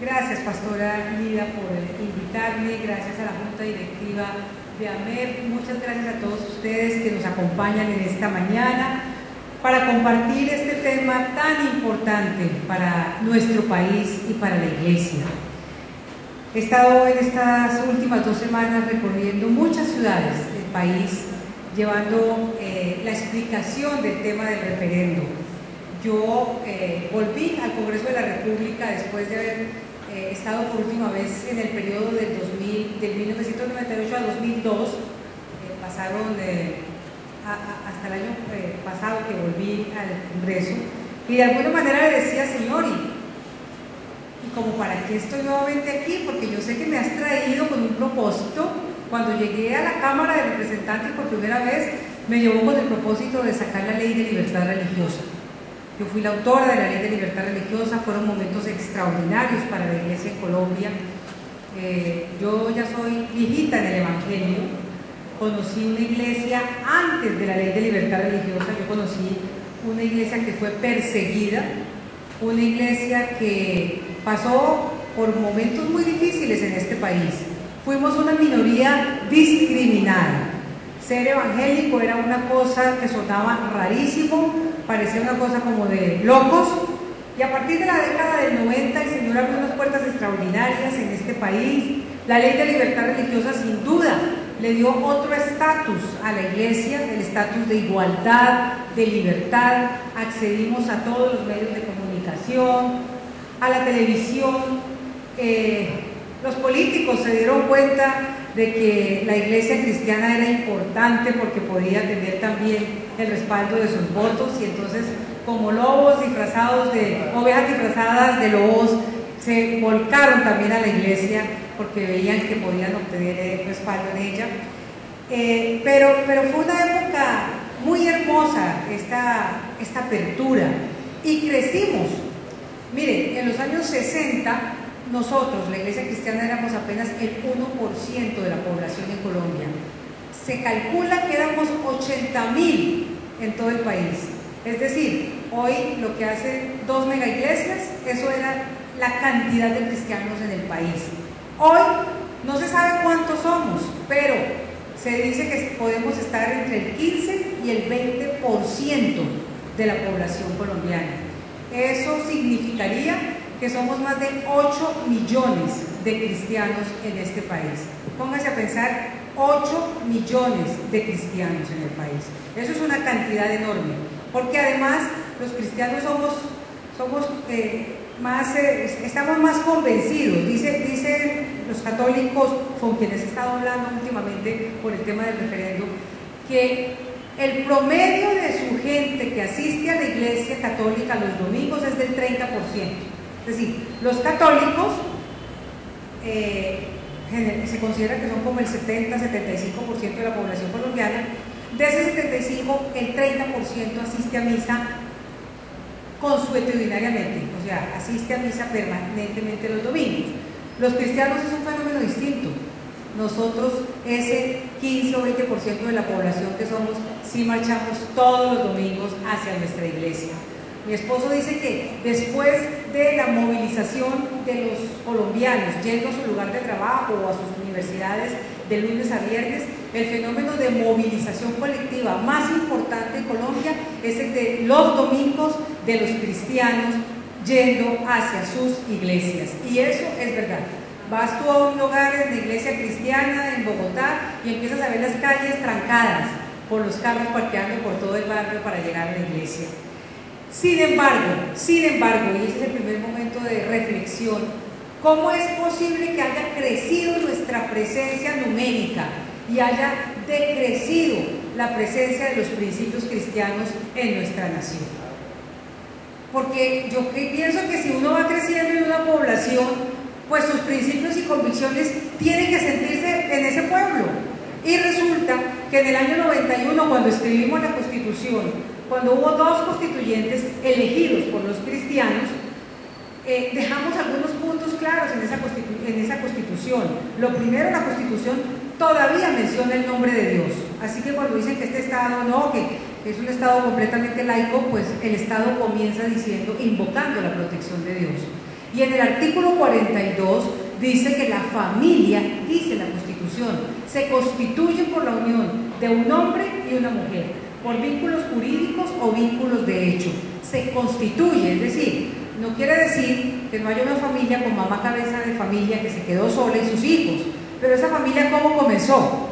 Gracias, Pastora Lida, por invitarme, gracias a la Junta Directiva de AMEP, muchas gracias a todos ustedes que nos acompañan en esta mañana para compartir este tema tan importante para nuestro país y para la Iglesia. He estado en estas últimas 2 semanas recorriendo muchas ciudades del país, llevando la explicación del tema del referendo. Yo volví al Congreso de la República después de haber estado por última vez en el periodo del 1998 a 2002, pasaron hasta el año pasado que volví al Congreso, y de alguna manera le decía, Señor, ¿y como para qué estoy nuevamente aquí? Porque yo sé que me has traído con un propósito. Cuando llegué a la Cámara de Representantes por primera vez, me llevó con el propósito de sacar la ley de libertad religiosa. Yo fui la autora de la ley de libertad religiosa, fueron momentos extraordinarios para la Iglesia en Colombia. Yo ya soy viejita en el Evangelio, conocí una iglesia antes de la ley de libertad religiosa, yo conocí una iglesia que fue perseguida, una iglesia que pasó por momentos muy difíciles en este país. Fuimos una minoría discriminada. Ser evangélico era una cosa que sonaba rarísimo, parecía una cosa como de locos, y a partir de la década del 90 el Señor abrió unas puertas extraordinarias en este país. La ley de libertad religiosa sin duda le dio otro estatus a la Iglesia, el estatus de igualdad, de libertad. Accedimos a todos los medios de comunicación, a la televisión. Los políticos se dieron cuenta de que la Iglesia cristiana era importante porque podía tener también el respaldo de sus votos, y entonces, como lobos disfrazados de ovejas disfrazadas de lobos, se volcaron también a la Iglesia porque veían que podían obtener respaldo en ella. Pero fue una época muy hermosa esta apertura, y crecimos. Miren, en los años 60 nosotros, la Iglesia cristiana, éramos apenas el 1% de la población en Colombia. Se calcula que éramos 80.000 en todo el país. Es decir, hoy lo que hacen 2 megaiglesias, eso era la cantidad de cristianos en el país. Hoy no se sabe cuántos somos, pero se dice que podemos estar entre el 15 y el 20% de la población colombiana. Eso significaría que somos más de 8 millones de cristianos en este país. Póngase a pensar, 8 millones de cristianos en el país. Eso es una cantidad enorme, porque además los cristianos estamos más convencidos. Dicen los católicos con quienes he estado hablando últimamente por el tema del referendo, que el promedio de su gente que asiste a la Iglesia católica los domingos es del 30%. Es decir, los católicos se considera que son como el 70-75% de la población colombiana. De ese 75, el 30% asiste a misa consuetudinariamente, o sea, asiste a misa permanentemente los domingos. Los cristianos es un fenómeno distinto. Nosotros, ese 15 o 20% de la población que somos, sí marchamos todos los domingos hacia nuestra iglesia. Mi esposo dice que después de la movilización de los colombianos yendo a su lugar de trabajo o a sus universidades de lunes a viernes, el fenómeno de movilización colectiva más importante en Colombia es el de los domingos de los cristianos yendo hacia sus iglesias. Y eso es verdad. Vas tú a un lugar de iglesia cristiana en Bogotá y empiezas a ver las calles trancadas por los carros parqueando por todo el barrio para llegar a la iglesia. Sin embargo, y ese es el primer momento de reflexión, ¿cómo es posible que haya crecido nuestra presencia numérica y haya decrecido la presencia de los principios cristianos en nuestra nación? Porque yo pienso que si uno va creciendo en una población, pues sus principios y convicciones tienen que sentirse en ese pueblo. Y resulta que en el año 91, cuando escribimos la Constitución, cuando hubo 2 constituyentes elegidos por los cristianos, dejamos algunos puntos claros en esa Constitución. Lo primero, la Constitución todavía menciona el nombre de Dios. Así que cuando dicen que este Estado no, que es un Estado completamente laico, pues el Estado comienza diciendo, invocando la protección de Dios. Y en el artículo 42 dice que la familia, dice la Constitución, se constituye por la unión de un hombre y una mujer, por vínculos jurídicos o vínculos de hecho. Se constituye, es decir, no quiere decir que no haya una familia con mamá cabeza de familia que se quedó sola y sus hijos, pero esa familia ¿cómo comenzó?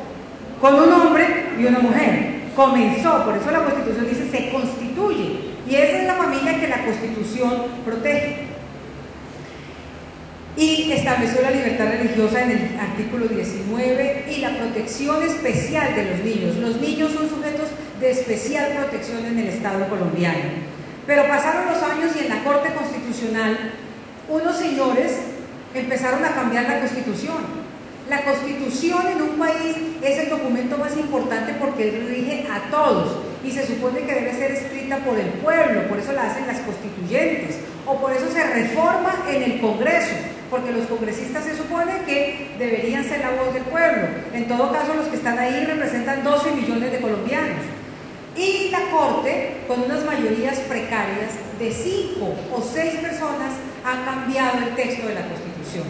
Con un hombre y una mujer. Comenzó, por eso la Constitución dice se constituye, y esa es la familia que la Constitución protege. Y estableció la libertad religiosa en el artículo 19 y la protección especial de los niños. Los niños son sujetos de especial protección en el Estado colombiano. Pero pasaron los años y en la Corte Constitucional unos señores empezaron a cambiar la Constitución. La Constitución en un país es el documento más importante porque rige a todos y se supone que debe ser escrita por el pueblo, por eso la hacen las constituyentes, o por eso se reforma en el Congreso, porque los congresistas se supone que deberían ser la voz del pueblo. En todo caso, los que están ahí representan 12 millones de colombianos. Y la Corte, con unas mayorías precarias de 5 o 6 personas, ha cambiado el texto de la Constitución.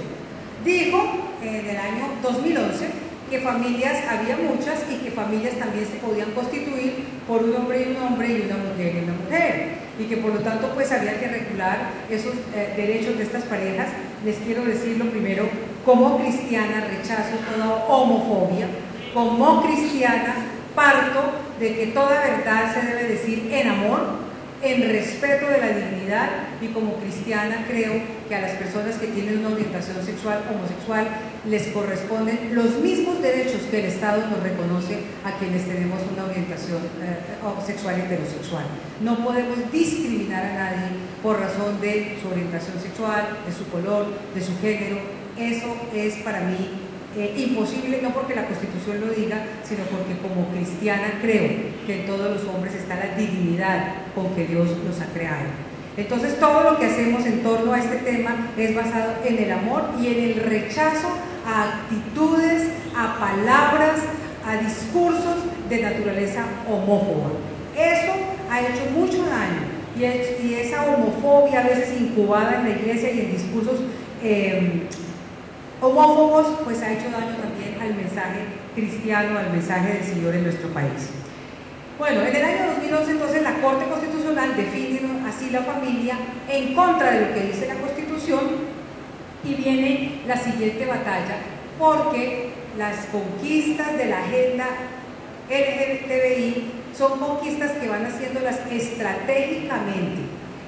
Dijo en el año 2011 que familias había muchas y que familias también se podían constituir por un hombre y una mujer y una mujer, y que por lo tanto pues había que regular esos derechos de estas parejas. Les quiero decir lo primero: como cristiana rechazo toda homofobia, como cristiana parto de que toda verdad se debe decir en amor, en respeto de la dignidad, y como cristiana creo que a las personas que tienen una orientación sexual homosexual les corresponden los mismos derechos que el Estado nos reconoce a quienes tenemos una orientación sexual heterosexual. No podemos discriminar a nadie por razón de su orientación sexual, de su color, de su género. Eso es para mí imposible, no porque la Constitución lo diga, sino porque como cristiana creo que en todos los hombres está la dignidad con que Dios los ha creado. Entonces todo lo que hacemos en torno a este tema es basado en el amor y en el rechazo a actitudes, a palabras, a discursos de naturaleza homófoba. Eso ha hecho mucho daño, y esa homofobia a veces incubada en la iglesia y en discursos homófobos, pues ha hecho daño también al mensaje cristiano, al mensaje del Señor en nuestro país. Bueno, en el año 2011 entonces la Corte Constitucional define así la familia en contra de lo que dice la Constitución, y viene la siguiente batalla, porque las conquistas de la agenda LGTBI son conquistas que van haciéndolas estratégicamente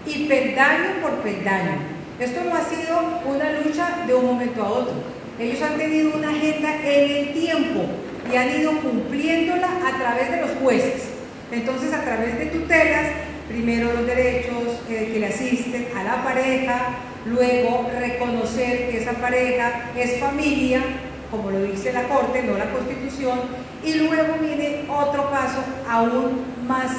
y peldaño por peldaño. Esto no ha sido una lucha de un momento a otro. Ellos han tenido una agenda en el tiempo y han ido cumpliéndola a través de los jueces. Entonces, a través de tutelas, primero los derechos que le asisten a la pareja, luego reconocer que esa pareja es familia, como lo dice la Corte, no la Constitución, y luego viene otro paso aún más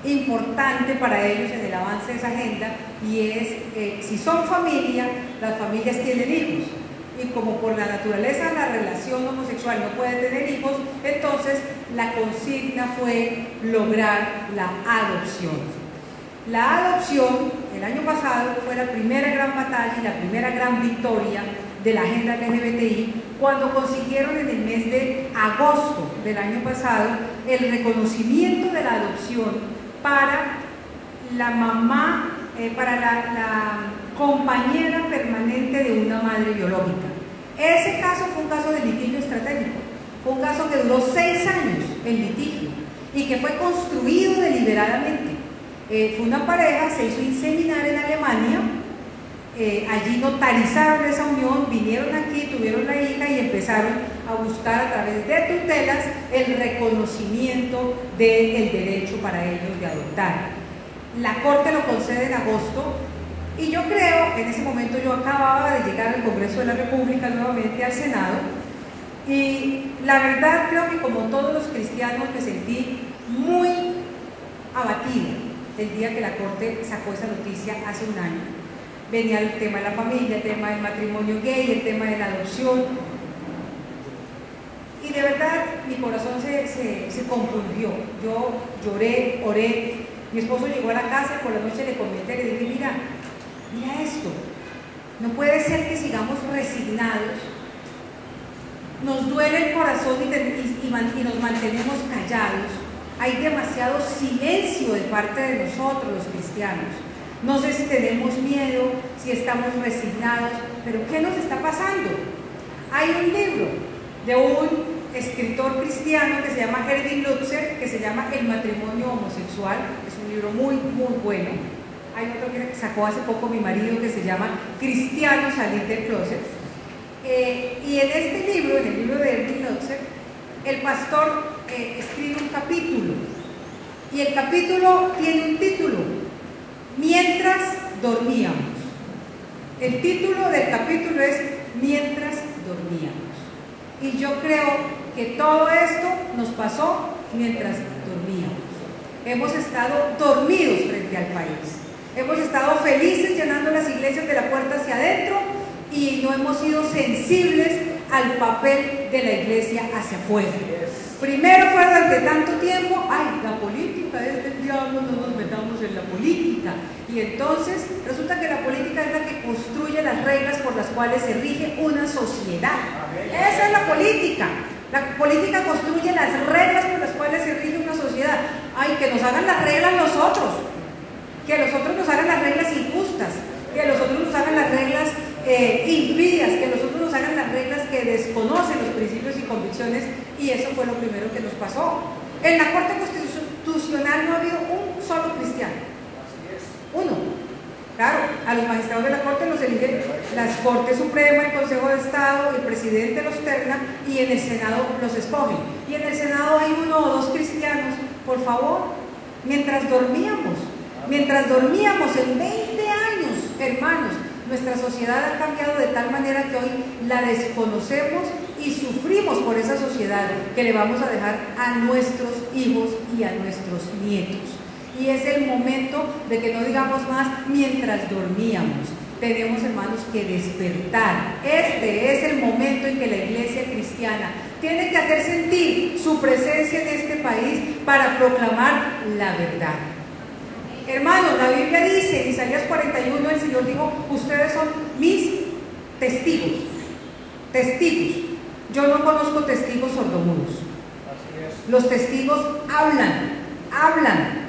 importante para ellos en el avance de esa agenda, y es si son familia, las familias tienen hijos, y como por la naturaleza de la relación homosexual no pueden tener hijos, entonces la consigna fue lograr la adopción. La adopción el año pasado fue la primera gran batalla y la primera gran victoria de la agenda LGBTI, cuando consiguieron en el mes de agosto del año pasado el reconocimiento de la adopción para la mamá, para la compañera permanente de una madre biológica. Ese caso fue un caso de litigio estratégico, fue un caso que duró 6 años en litigio y que fue construido deliberadamente. Fue una pareja, se hizo inseminar en Alemania, allí notarizaron esa unión, vinieron aquí, tuvieron la hija y empezaron a buscar a través de tutelas el reconocimiento del derecho para ellos de adoptar. La Corte lo concede en agosto, y yo creo, en ese momento yo acababa de llegar al Congreso de la República, nuevamente al Senado, y la verdad creo que como todos los cristianos me sentí muy abatida el día que la Corte sacó esa noticia hace un año. Venía el tema de la familia, el tema del matrimonio gay, el tema de la adopción, y de verdad mi corazón se confundió. Yo lloré, oré. Mi esposo llegó a la casa y por la noche le comenté, le dije: mira, Mira esto, no puede ser que sigamos resignados, nos duele el corazón y nos mantenemos callados. Hay demasiado silencio de parte de nosotros los cristianos. No sé si tenemos miedo, si estamos resignados, pero ¿qué nos está pasando? Hay un libro de un escritor cristiano que se llama Erwin Lutzer, que se llama El matrimonio homosexual. Es un libro muy, muy bueno. Hay otro que sacó hace poco mi marido que se llama Cristiano salir del closet. Y en este libro, en el libro de Erwin Lutzer, el pastor escribe un capítulo. Y el capítulo tiene un título: Mientras dormíamos. El título del capítulo es Mientras dormíamos. Y yo creo que todo esto nos pasó mientras dormíamos. Hemos estado dormidos frente al país. Hemos estado felices llenando las iglesias de la puerta hacia adentro y no hemos sido sensibles al papel de la iglesia hacia afuera. Primero fue durante tanto tiempo, ay, la política es del diablo, no nos metamos en la política. Y entonces resulta que la política es la que construye las reglas por las cuales se rige una sociedad. Esa es la política. La política construye las reglas por las cuales se rige una sociedad. Ay, que nos hagan las reglas los otros. Que los otros nos hagan las reglas injustas. Que los otros nos hagan las reglas impías. Que los otros nos hagan las reglas que desconocen los principios y convicciones. Y eso fue lo primero que nos pasó. En la Corte Constitucional no ha habido un solo cristiano. Uno. Claro, a los magistrados de la Corte los eligen las Cortes Suprema, el Consejo de Estado, el presidente los terna y en el Senado los escogen. Y en el Senado hay uno o dos cristianos. Por favor, mientras dormíamos en 20 años, hermanos, nuestra sociedad ha cambiado de tal manera que hoy la desconocemos y sufrimos por esa sociedad que le vamos a dejar a nuestros hijos y a nuestros nietos. Y es el momento de que no digamos más mientras dormíamos. Tenemos, hermanos, que despertar. Este es el momento en que la iglesia cristiana tiene que hacer sentir su presencia en este país para proclamar la verdad. Hermanos, la Biblia dice en Isaías 41, el Señor dijo: ustedes son mis testigos. Testigos. Yo no conozco testigos sordomudos. Los testigos hablan.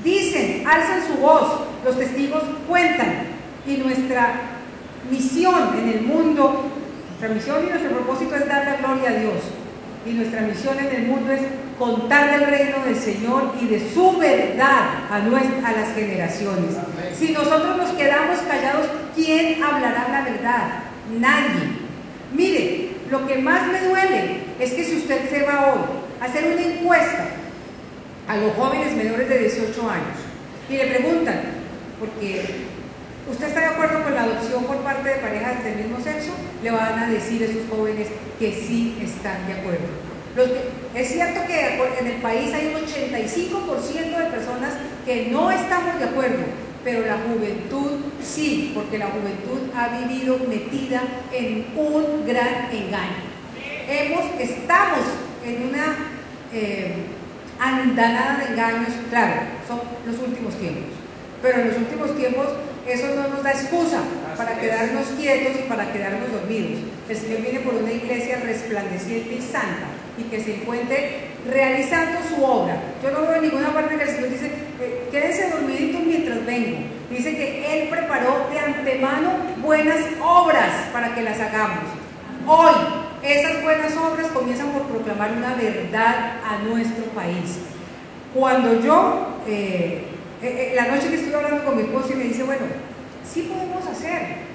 Dicen, alzan su voz, los testigos cuentan. Y nuestra misión en el mundo, nuestra misión y nuestro propósito es dar la gloria a Dios. Y nuestra misión en el mundo es contar del reino del Señor y de su verdad a las generaciones. Si nosotros nos quedamos callados, ¿quién hablará la verdad? Nadie. Mire, lo que más me duele es que si usted se va hoy a hacer una encuesta a los jóvenes menores de 18 años y le preguntan, porque ¿usted está de acuerdo con la adopción por parte de parejas del mismo sexo? Le van a decir a esos jóvenes que sí están de acuerdo. Es cierto que en el país hay un 85% de personas que no estamos de acuerdo, pero la juventud sí, porque la juventud ha vivido metida en un gran engaño. Estamos en una andanada de engaños. Claro, son los últimos tiempos, pero en los últimos tiempos eso no nos da excusa para quedarnos quietos y para quedarnos dormidos. El Señor viene por una iglesia resplandeciente y santa y que se encuentre realizando su obra. Yo no veo en ninguna parte que el Señor dice quédense dormiditos mientras vengo. Dice que Él preparó de antemano buenas obras para que las hagamos. Hoy esas buenas obras comienzan por proclamar una verdad a nuestro país. Cuando yo la noche que estuve hablando con mi esposo y me dice, bueno, sí podemos hacer.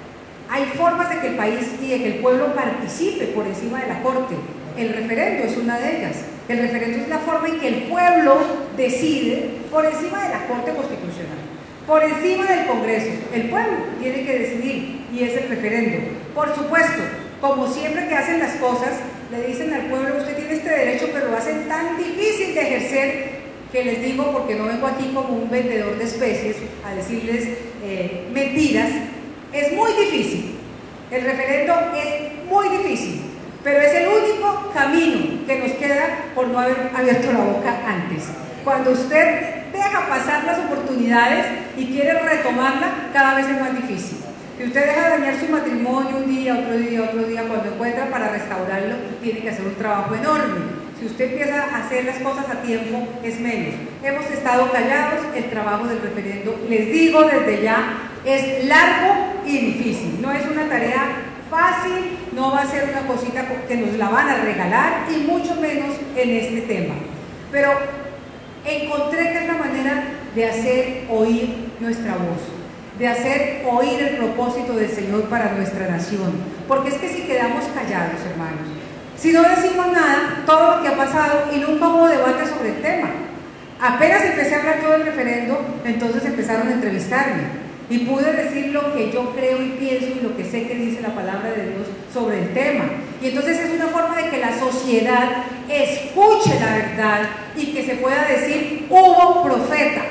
Hay formas de que el país y de que el pueblo participe por encima de la Corte. El referendo es una de ellas. El referendo es la forma en que el pueblo decide por encima de la Corte Constitucional, por encima del Congreso. El pueblo tiene que decidir y es el referendo. Por supuesto, como siempre que hacen las cosas, le dicen al pueblo, usted tiene este derecho, pero lo hacen tan difícil de ejercer que les digo, porque no vengo aquí como un vendedor de especies a decirles mentiras. Es muy difícil, el referendo es muy difícil, pero es el único camino que nos queda por no haber abierto la boca antes. cuando usted deja pasar las oportunidades y quiere retomarla, cada vez es más difícil. Si usted deja dañar su matrimonio un día, otro día, cuando encuentra para restaurarlo, tiene que hacer un trabajo enorme. Si usted empieza a hacer las cosas a tiempo, es menos. Hemos estado callados, el trabajo del referendo, les digo desde ya, es largo y difícil. No es una tarea fácil, no va a ser una cosita que nos la van a regalar, y mucho menos en este tema. Pero encontré que es la manera de hacer oír nuestra voz, de hacer oír el propósito del Señor para nuestra nación. Porque es que si quedamos callados, hermanos, si no decimos nada, todo lo que ha pasado, y nunca hubo debate sobre el tema. Apenas empecé a hablar todo el referendo, entonces empezaron a entrevistarme. Y pude decir lo que yo creo y pienso y lo que sé que dice la palabra de Dios sobre el tema. Y entonces es una forma de que la sociedad escuche la verdad y que se pueda decir, hubo profeta.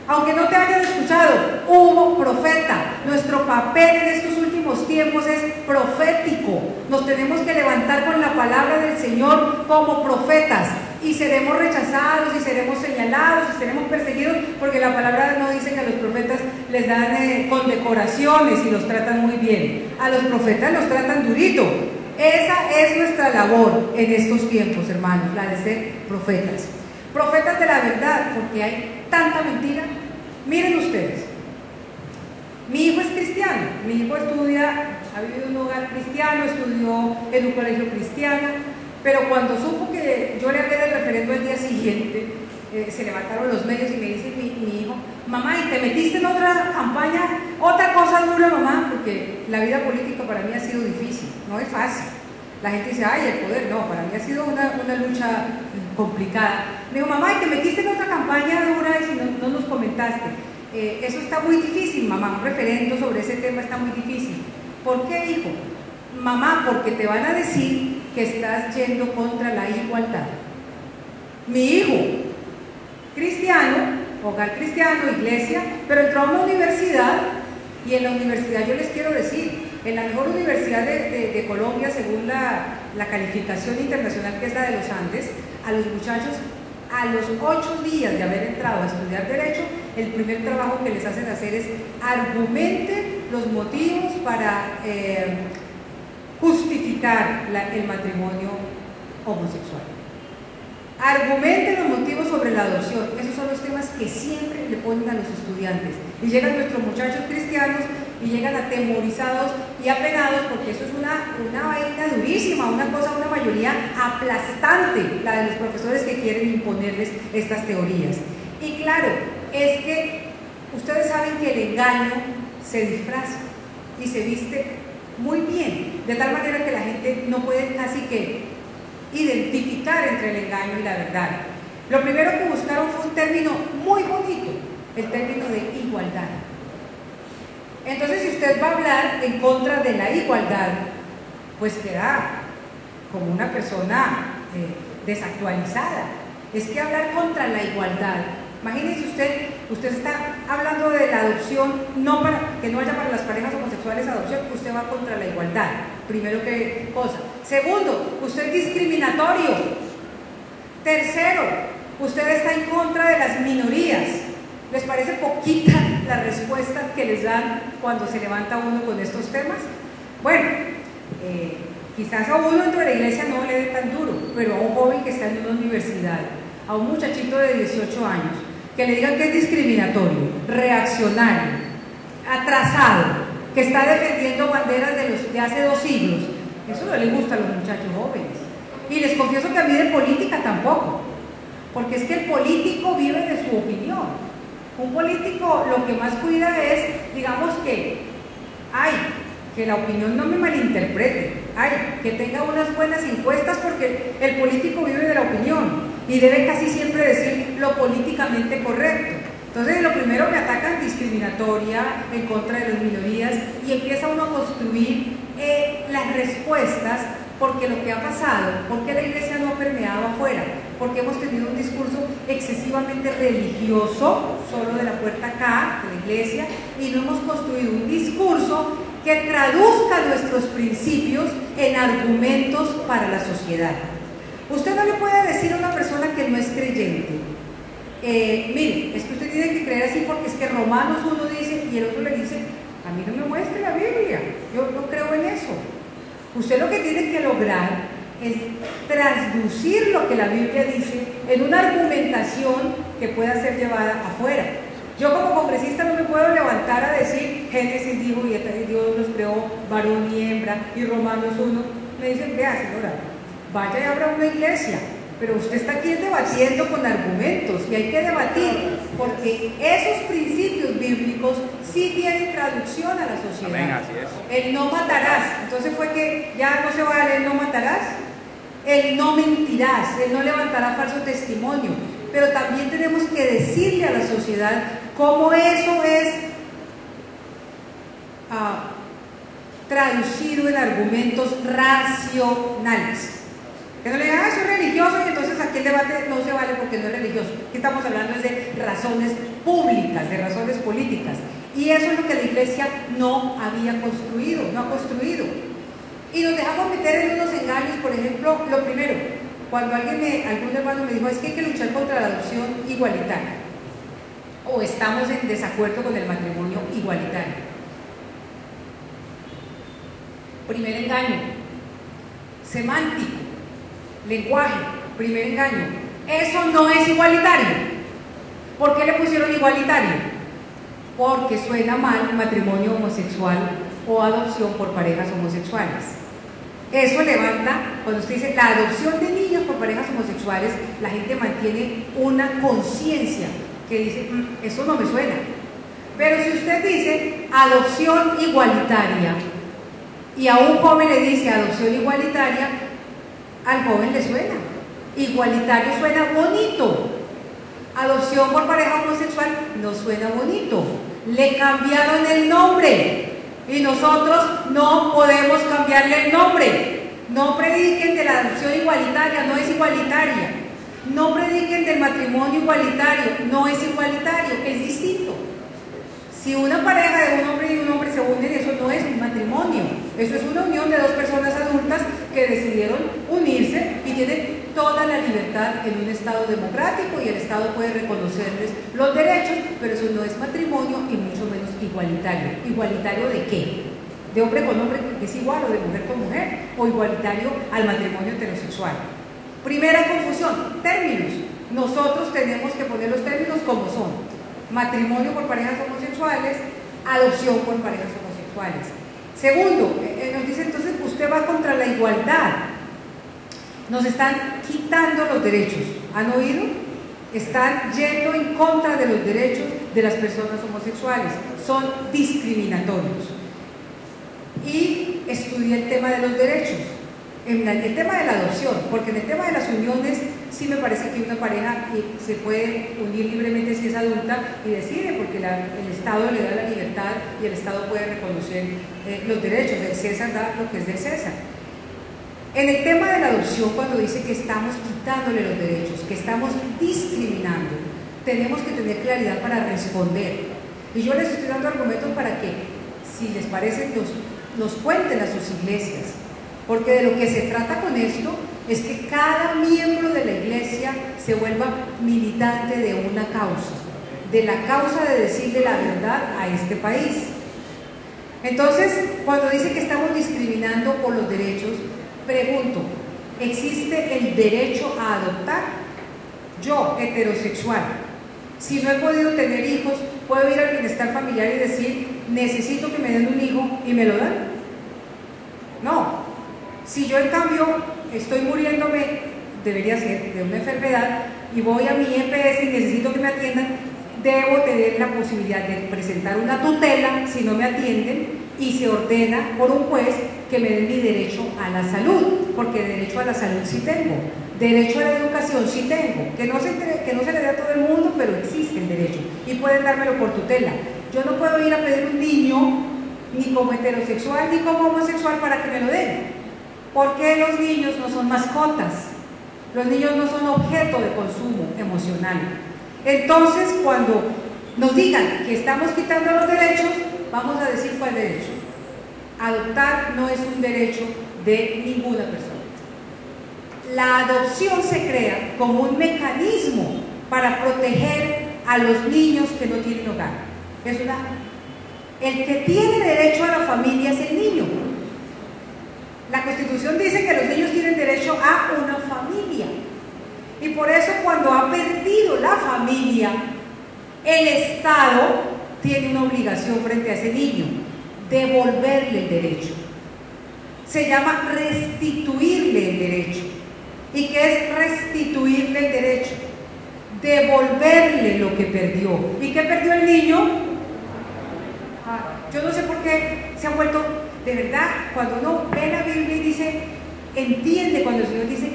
Aunque no te hayan escuchado, hubo profeta. Nuestro papel en estos últimos tiempos es profético. Nos tenemos que levantar con la palabra del Señor como profetas. Y seremos rechazados, y seremos señalados, y seremos perseguidos, porque la palabra no dice que a los profetas les dan condecoraciones y los tratan muy bien. A los profetas los tratan durito. Esa es nuestra labor en estos tiempos, hermanos, la de ser profetas. Profetas de la verdad, porque hay tanta mentira. Miren ustedes, mi hijo es cristiano, mi hijo ha vivido en un hogar cristiano, estudió en un colegio cristiano, pero cuando supo que yo le hablé del referendo el día siguiente, se levantaron los medios y me dice mi hijo, mamá, ¿y te metiste en otra campaña? Otra cosa dura, mamá, porque la vida política para mí ha sido difícil, no es fácil. La gente dice, ay, el poder, no, para mí ha sido una lucha complicada. Me dijo, mamá, ¿y te metiste en otra campaña dura y no nos comentaste? Eso está muy difícil, mamá, un referendo sobre ese tema está muy difícil. ¿Por qué, hijo? Mamá, porque te van a decir que estás yendo contra la igualdad. Mi hijo, cristiano, hogar cristiano, iglesia, pero entró a una universidad, y en la universidad yo les quiero decir, en la mejor universidad de Colombia, según la calificación internacional, que es la de los Andes, a los muchachos, a los 8 días de haber entrado a estudiar Derecho, el primer trabajo que les hacen hacer es argumente los motivos para justificar el matrimonio homosexual. Argumenten los motivos sobre la adopción. Esos son los temas que siempre le ponen a los estudiantes. Y llegan nuestros muchachos cristianos y llegan atemorizados y apenados, porque eso es una vaina durísima, una mayoría aplastante, la de los profesores que quieren imponerles estas teorías. Y claro, es que ustedes saben que el engaño se disfraza y se viste muy bien, de tal manera que la gente no puede casi que identificar entre el engaño y la verdad. Lo primero que buscaron fue un término muy bonito, el término de igualdad. Entonces, si usted va a hablar en contra de la igualdad, pues queda como una persona desactualizada. Es que hablar contra la igualdad, imagínense usted está hablando de la adopción, no para que no haya para las parejas homosexuales adopción, usted va contra la igualdad, primero que cosa. Segundo, usted es discriminatorio. Tercero, usted está en contra de las minorías. ¿Les parece poquita la respuesta que les dan cuando se levanta uno con estos temas? Bueno, quizás a uno dentro de la iglesia no le dé tan duro, pero a un joven que está en una universidad, a un muchachito de 18 años, que le digan que es discriminatorio, reaccionario, atrasado, que está defendiendo banderas de hace 2 siglos, eso no le gusta a los muchachos jóvenes. Y les confieso que a mí de política tampoco, porque es que el político vive de su opinión. Un político lo que más cuida es, digamos que la opinión no me malinterprete, que tenga unas buenas encuestas, porque el político vive de la opinión y debe casi siempre decir lo políticamente correcto. Entonces, lo primero me atacan discriminatoria, en contra de las minorías, y empieza uno a construir las respuestas, porque lo que ha pasado, porque la iglesia no ha permeado afuera, porque hemos tenido un discurso excesivamente religioso, solo de la puerta acá, de la iglesia, y no hemos construido un discurso que traduzca nuestros principios en argumentos para la sociedad. Usted no le puede decir a una persona que no es creyente, mire, es que usted tiene que creer así porque es que Romanos 1 dice y el otro le dice, a mí no me muestre la Biblia, yo no creo en eso. Usted lo que tiene que lograr es transducir lo que la Biblia dice en una argumentación que pueda ser llevada afuera. Yo como congresista no me puedo levantar a decir Génesis dijo y Dios los creó varón y hembra y Romanos 1. Me dicen, vea señora, vaya y abra una iglesia, pero usted está aquí debatiendo con argumentos y hay que debatir porque esos principios bíblicos sí tienen traducción a la sociedad. Amén, así es. El no matarás, entonces fue que ya no se vale el no matarás, el no mentirás, el no levantarás falso testimonio, pero también tenemos que decirle a la sociedad cómo eso es traducido en argumentos racionales. Que no le digan, soy religioso y entonces aquí el debate no se vale porque no es religioso. Aquí estamos hablando es de razones públicas, de razones políticas. Y eso es lo que la iglesia no había construido, no ha construido. Y nos dejamos meter en unos engaños, por ejemplo, lo primero, cuando algún hermano me dijo, es que hay que luchar contra la adopción igualitaria. O estamos en desacuerdo con el matrimonio igualitario. Primer engaño, semántico. Lenguaje, primer engaño. Eso no es igualitario. ¿Por qué le pusieron igualitario? Porque suena mal matrimonio homosexual o adopción por parejas homosexuales. Eso levanta, cuando usted dice la adopción de niños por parejas homosexuales, la gente mantiene una conciencia que dice, eso no me suena. Pero si usted dice adopción igualitaria y a un joven le dice adopción igualitaria, al joven le suena. Igualitario suena bonito. Adopción por pareja homosexual no suena bonito. Le cambiaron el nombre y nosotros no podemos cambiarle el nombre. No prediquen de la adopción igualitaria, no es igualitaria. No prediquen del matrimonio igualitario, no es igualitario, es distinto. Si una pareja de un hombre y un hombre se unen, eso no es un matrimonio, eso es una unión de dos personas adultas que decidieron unirse y tienen toda la libertad en un Estado democrático y el Estado puede reconocerles los derechos, pero eso no es matrimonio y mucho menos igualitario. ¿Igualitario de qué? ¿De hombre con hombre que es igual o de mujer con mujer? ¿O igualitario al matrimonio heterosexual? Primera confusión, términos. Nosotros tenemos que poner los términos como son. Matrimonio por parejas homosexuales, adopción por parejas homosexuales. Segundo, nos dice entonces usted va contra la igualdad. Nos están quitando los derechos. ¿Han oído? Están yendo en contra de los derechos de las personas homosexuales. Son discriminatorios. Y estudia el tema de los derechos. En el tema de la adopción, porque en el tema de las uniones sí me parece que una pareja se puede unir libremente si es adulta y decide, porque el Estado le da la libertad y el Estado puede reconocer los derechos. El César da lo que es de César. En el tema de la adopción, cuando dice que estamos quitándole los derechos, que estamos discriminando, tenemos que tener claridad para responder. Y yo les estoy dando argumentos para que, si les parece, nos cuenten a sus iglesias. Porque de lo que se trata con esto es que cada miembro de la iglesia se vuelva militante de una causa, de la causa de decirle la verdad a este país. Entonces, cuando dice que estamos discriminando por los derechos, pregunto, ¿existe el derecho a adoptar? Yo, heterosexual, si no he podido tener hijos, ¿puedo ir al bienestar familiar y decir, necesito que me den un hijo y me lo dan? No. Si yo en cambio estoy muriéndome, debería ser de una enfermedad, y voy a mi EPS y necesito que me atiendan, debo tener la posibilidad de presentar una tutela si no me atienden y se ordena por un juez que me den mi derecho a la salud, porque derecho a la salud sí tengo, derecho a la educación sí tengo, que no se le dé a todo el mundo, pero existe el derecho y pueden dármelo por tutela. Yo no puedo ir a pedir un niño ni como heterosexual ni como homosexual para que me lo den. Porque los niños no son mascotas, los niños no son objeto de consumo emocional. Entonces, cuando nos digan que estamos quitando los derechos, vamos a decir cuál derecho. Adoptar no es un derecho de ninguna persona. La adopción se crea como un mecanismo para proteger a los niños que no tienen hogar. El que tiene derecho a la familia es el niño. La Constitución dice que los niños tienen derecho a una familia. Y por eso cuando ha perdido la familia, el Estado tiene una obligación frente a ese niño, devolverle el derecho. Se llama restituirle el derecho. ¿Y qué es restituirle el derecho? Devolverle lo que perdió. ¿Y qué perdió el niño? Yo no sé por qué se han vuelto, de verdad, cuando uno ve la Biblia y dice, entiende cuando el Señor dice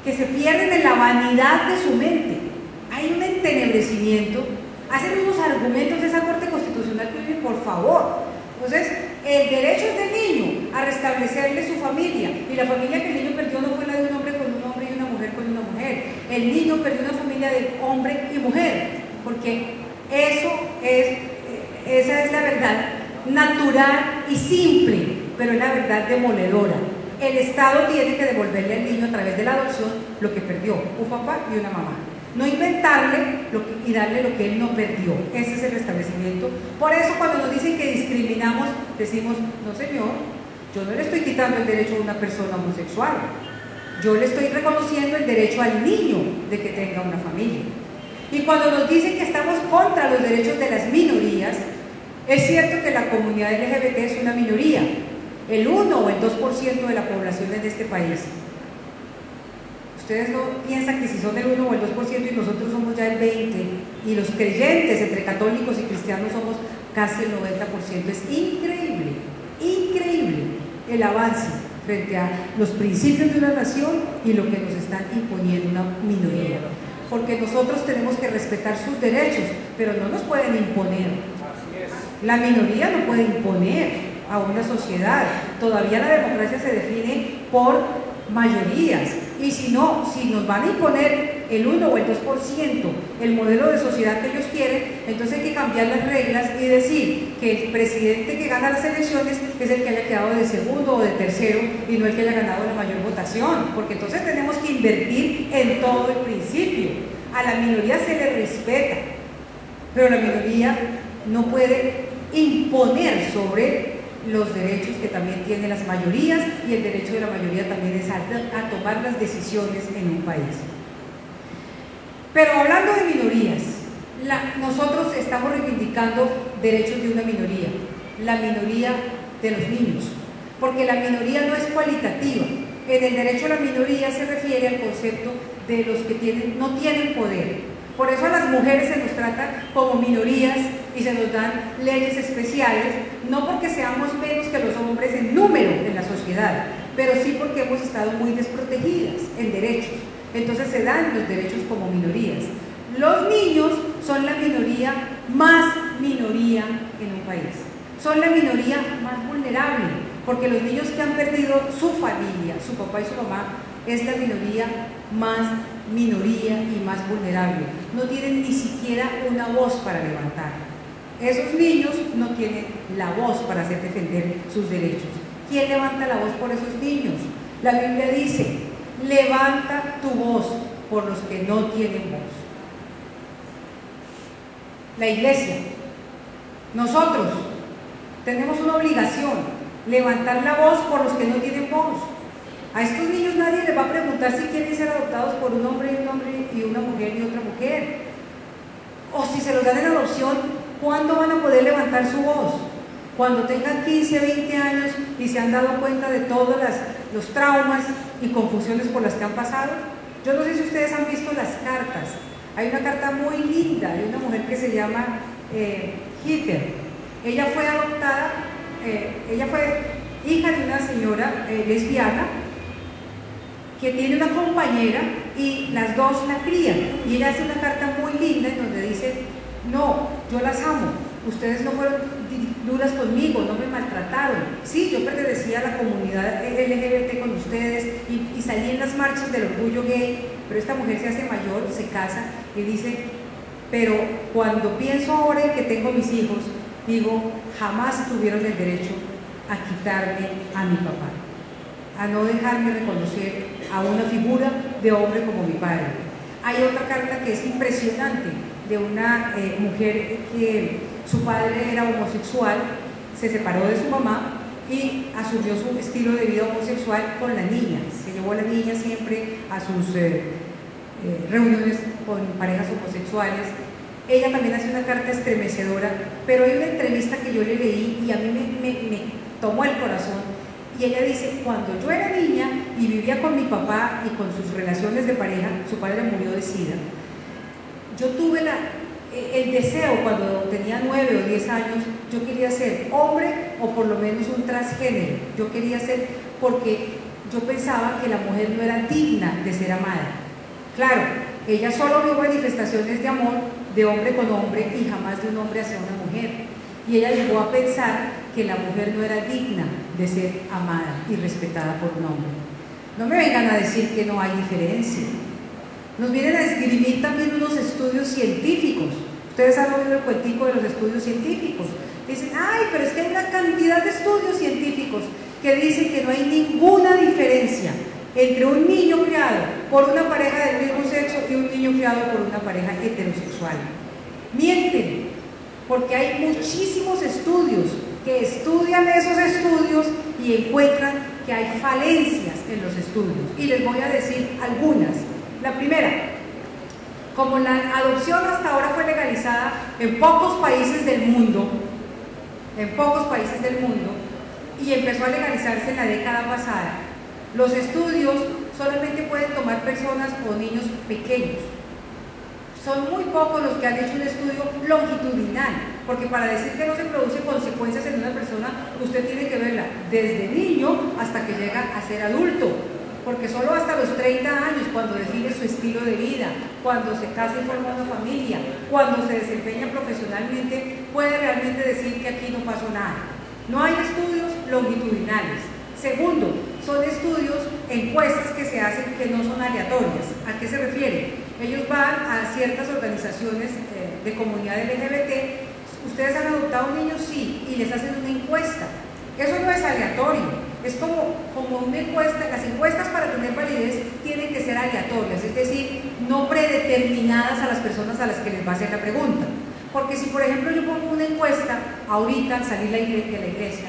que se pierden en la vanidad de su mente. Hay un entenebrecimiento, hacen unos argumentos de esa Corte Constitucional que dicen, por favor. Entonces, el derecho es del niño a restablecerle su familia, y la familia que el niño perdió no fue la de un hombre con un hombre y una mujer con una mujer. El niño perdió una familia de hombre y mujer, porque esa es la verdad natural y simple, pero es la verdad demoledora. El Estado tiene que devolverle al niño a través de la adopción lo que perdió, un papá y una mamá. No inventarle y darle lo que él no perdió. Ese es el restablecimiento. Por eso cuando nos dicen que discriminamos, decimos, no señor, yo no le estoy quitando el derecho a una persona homosexual. Yo le estoy reconociendo el derecho al niño de que tenga una familia. Y cuando nos dicen que estamos contra los derechos de las minorías, es cierto que la comunidad LGBT es una minoría, el 1 o el 2% de la población es de este país. Ustedes no piensan que si son el 1 o el 2% y nosotros somos ya el 20%, y los creyentes entre católicos y cristianos somos casi el 90%. Es increíble, increíble el avance frente a los principios de una nación y lo que nos están imponiendo una minoría. Porque nosotros tenemos que respetar sus derechos, pero no nos pueden imponer. La minoría no puede imponer a una sociedad. Todavía la democracia se define por mayorías, y si nos van a imponer el 1 o el 2% el modelo de sociedad que ellos quieren, entonces hay que cambiar las reglas y decir que el presidente que gana las elecciones es el que haya quedado de segundo o de tercero y no el que haya ganado la mayor votación, porque entonces tenemos que invertir en todo el principio. A la minoría se le respeta, pero la minoría no puede imponer sobre los derechos que también tienen las mayorías, y el derecho de la mayoría también es a tomar las decisiones en un país. Pero hablando de minorías, nosotros estamos reivindicando derechos de una minoría, la minoría de los niños, porque la minoría no es cualitativa. En el derecho a la minoría se refiere al concepto de los que no tienen poder. Por eso a las mujeres se nos trata como minorías y se nos dan leyes especiales, no porque seamos menos que los hombres en número en la sociedad, pero sí porque hemos estado muy desprotegidas en derechos. Entonces se dan los derechos como minorías. Los niños son la minoría más minoría en un país. Son la minoría más vulnerable, porque los niños que han perdido su familia, su papá y su mamá, es la minoría más minoría y más vulnerable. No tienen ni siquiera una voz para levantar. Esos niños no tienen la voz para hacer defender sus derechos. ¿Quién levanta la voz por esos niños? La Biblia dice, levanta tu voz por los que no tienen voz. La iglesia, nosotros tenemos una obligación, levantar la voz por los que no tienen voz. A estos niños nadie les va a preguntar si quieren ser adoptados por un hombre y una mujer y otra mujer. O si se los dan en adopción, ¿cuándo van a poder levantar su voz? Cuando tengan 15, 20 años y se han dado cuenta de todos los traumas y confusiones por las que han pasado. Yo no sé si ustedes han visto las cartas. Hay una carta muy linda de una mujer que se llama Hitler. Ella fue adoptada, ella fue hija de una señora lesbiana que tiene una compañera y las dos la crían, y ella hace una carta muy linda en donde dice, no, yo las amo, ustedes no fueron duras conmigo, no me maltrataron, sí, yo pertenecía a la comunidad LGBT con ustedes y salí en las marchas del orgullo gay, pero esta mujer se hace mayor, se casa y dice, pero cuando pienso ahora en que tengo mis hijos, digo, jamás tuvieron el derecho a quitarme a mi papá, a no dejarme reconocer a una figura de hombre como mi padre. Hay otra carta que es impresionante, de una mujer que su padre era homosexual, se separó de su mamá y asumió su estilo de vida homosexual con la niña. Se llevó a la niña siempre a sus reuniones con parejas homosexuales. Ella también hace una carta estremecedora, pero hay una entrevista que yo le leí y a mí me tomó el corazón. Y ella dice: cuando yo era niña y vivía con mi papá y con sus relaciones de pareja, su padre murió de SIDA, yo tuve el deseo, cuando tenía 9 o 10 años, yo quería ser hombre o por lo menos un transgénero. Yo quería ser, porque yo pensaba que la mujer no era digna de ser amada. Claro, ella solo vio manifestaciones de amor de hombre con hombre y jamás de un hombre hacia una mujer. Y ella llegó a pensar que la mujer no era digna de ser amada y respetada por un hombre. No me vengan a decir que no hay diferencia. Nos vienen a escribir también unos estudios científicos. Ustedes han oído el cuentico de los estudios científicos. Dicen: ay, pero es que hay una cantidad de estudios científicos que dicen que no hay ninguna diferencia entre un niño criado por una pareja del mismo sexo y un niño criado por una pareja heterosexual. Mienten, porque hay muchísimos estudios que estudian esos estudios y encuentran que hay falencias en los estudios. Y les voy a decir algunas. La primera: como la adopción hasta ahora fue legalizada en pocos países del mundo, y empezó a legalizarse en la década pasada, los estudios solamente pueden tomar personas o niños pequeños. Son muy pocos los que han hecho un estudio longitudinal, porque para decir que no se producen consecuencias en una persona, usted tiene que verla desde niño hasta que llega a ser adulto, porque solo hasta los 30 años, cuando define su estilo de vida, cuando se casa y forma una familia, cuando se desempeña profesionalmente, puede realmente decir que aquí no pasó nada. No hay estudios longitudinales. Segundo, son estudios, encuestas que se hacen que no son aleatorias. ¿A qué se refiere? Ellos van a ciertas organizaciones de comunidad LGBT. ¿Ustedes han adoptado un niño? Sí, y les hacen una encuesta. Eso no es aleatorio, es como una encuesta. Las encuestas, para tener validez, tienen que ser aleatorias, es decir, no predeterminadas a las personas a las que les va a hacer la pregunta. Porque si, por ejemplo, yo pongo una encuesta ahorita al salir de la iglesia,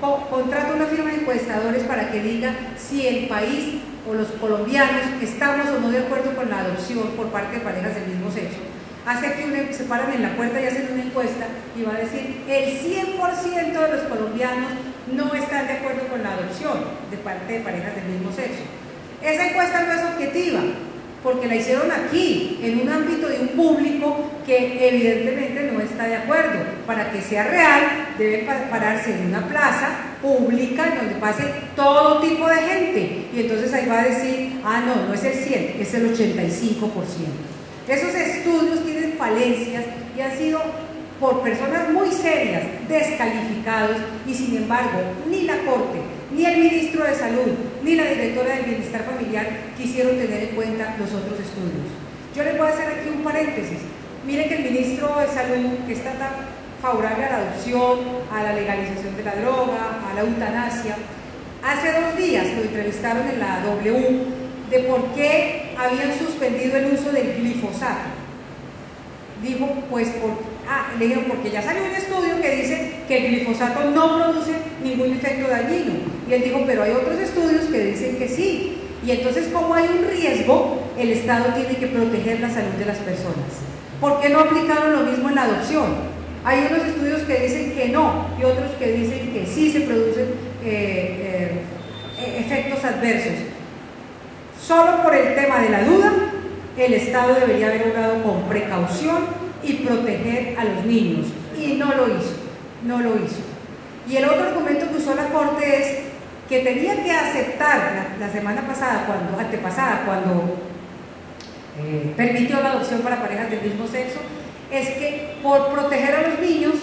contrato una firma de encuestadores para que diga si el país o los colombianos estamos o no de acuerdo con la adopción por parte de parejas del mismo sexo, hace que se paran en la puerta y hacen una encuesta y va a decir: el 100% de los colombianos no están de acuerdo con la adopción de parte de parejas del mismo sexo. Esa encuesta no es objetiva, porque la hicieron aquí, en un ámbito de un público que evidentemente no está de acuerdo. Para que sea real, debe pararse en una plaza pública en donde pase todo tipo de gente, y entonces ahí va a decir: ah, no es el 100, es el 85%. Esos estudios tienen falencias y han sido, por personas muy serias, descalificados, y sin embargo ni la Corte, ni el ministro de Salud, ni la directora del Bienestar Familiar quisieron tener en cuenta los otros estudios. Yo les voy a hacer aquí un paréntesis. Miren que el ministro de Salud, que está tan favorable a la adopción, a la legalización de la droga, a la eutanasia, hace 2 días lo entrevistaron en la W de por qué habían suspendido el uso del glifosato. Dijo: pues le dijeron: porque ya salió un estudio que dice que el glifosato no produce ningún efecto dañino. Y él dijo: pero hay otros estudios que dicen que sí. Y entonces, como hay un riesgo, el Estado tiene que proteger la salud de las personas. ¿Por qué no aplicaron lo mismo en la adopción? Hay unos estudios que dicen que no y otros que dicen que sí se producen efectos adversos. Solo por el tema de la duda, el Estado debería haber obrado con precaución y proteger a los niños, y no lo hizo. Y el otro argumento que usó la Corte es que tenía que aceptar la semana pasada, cuando permitió la adopción para parejas del mismo sexo, es que por proteger a los niños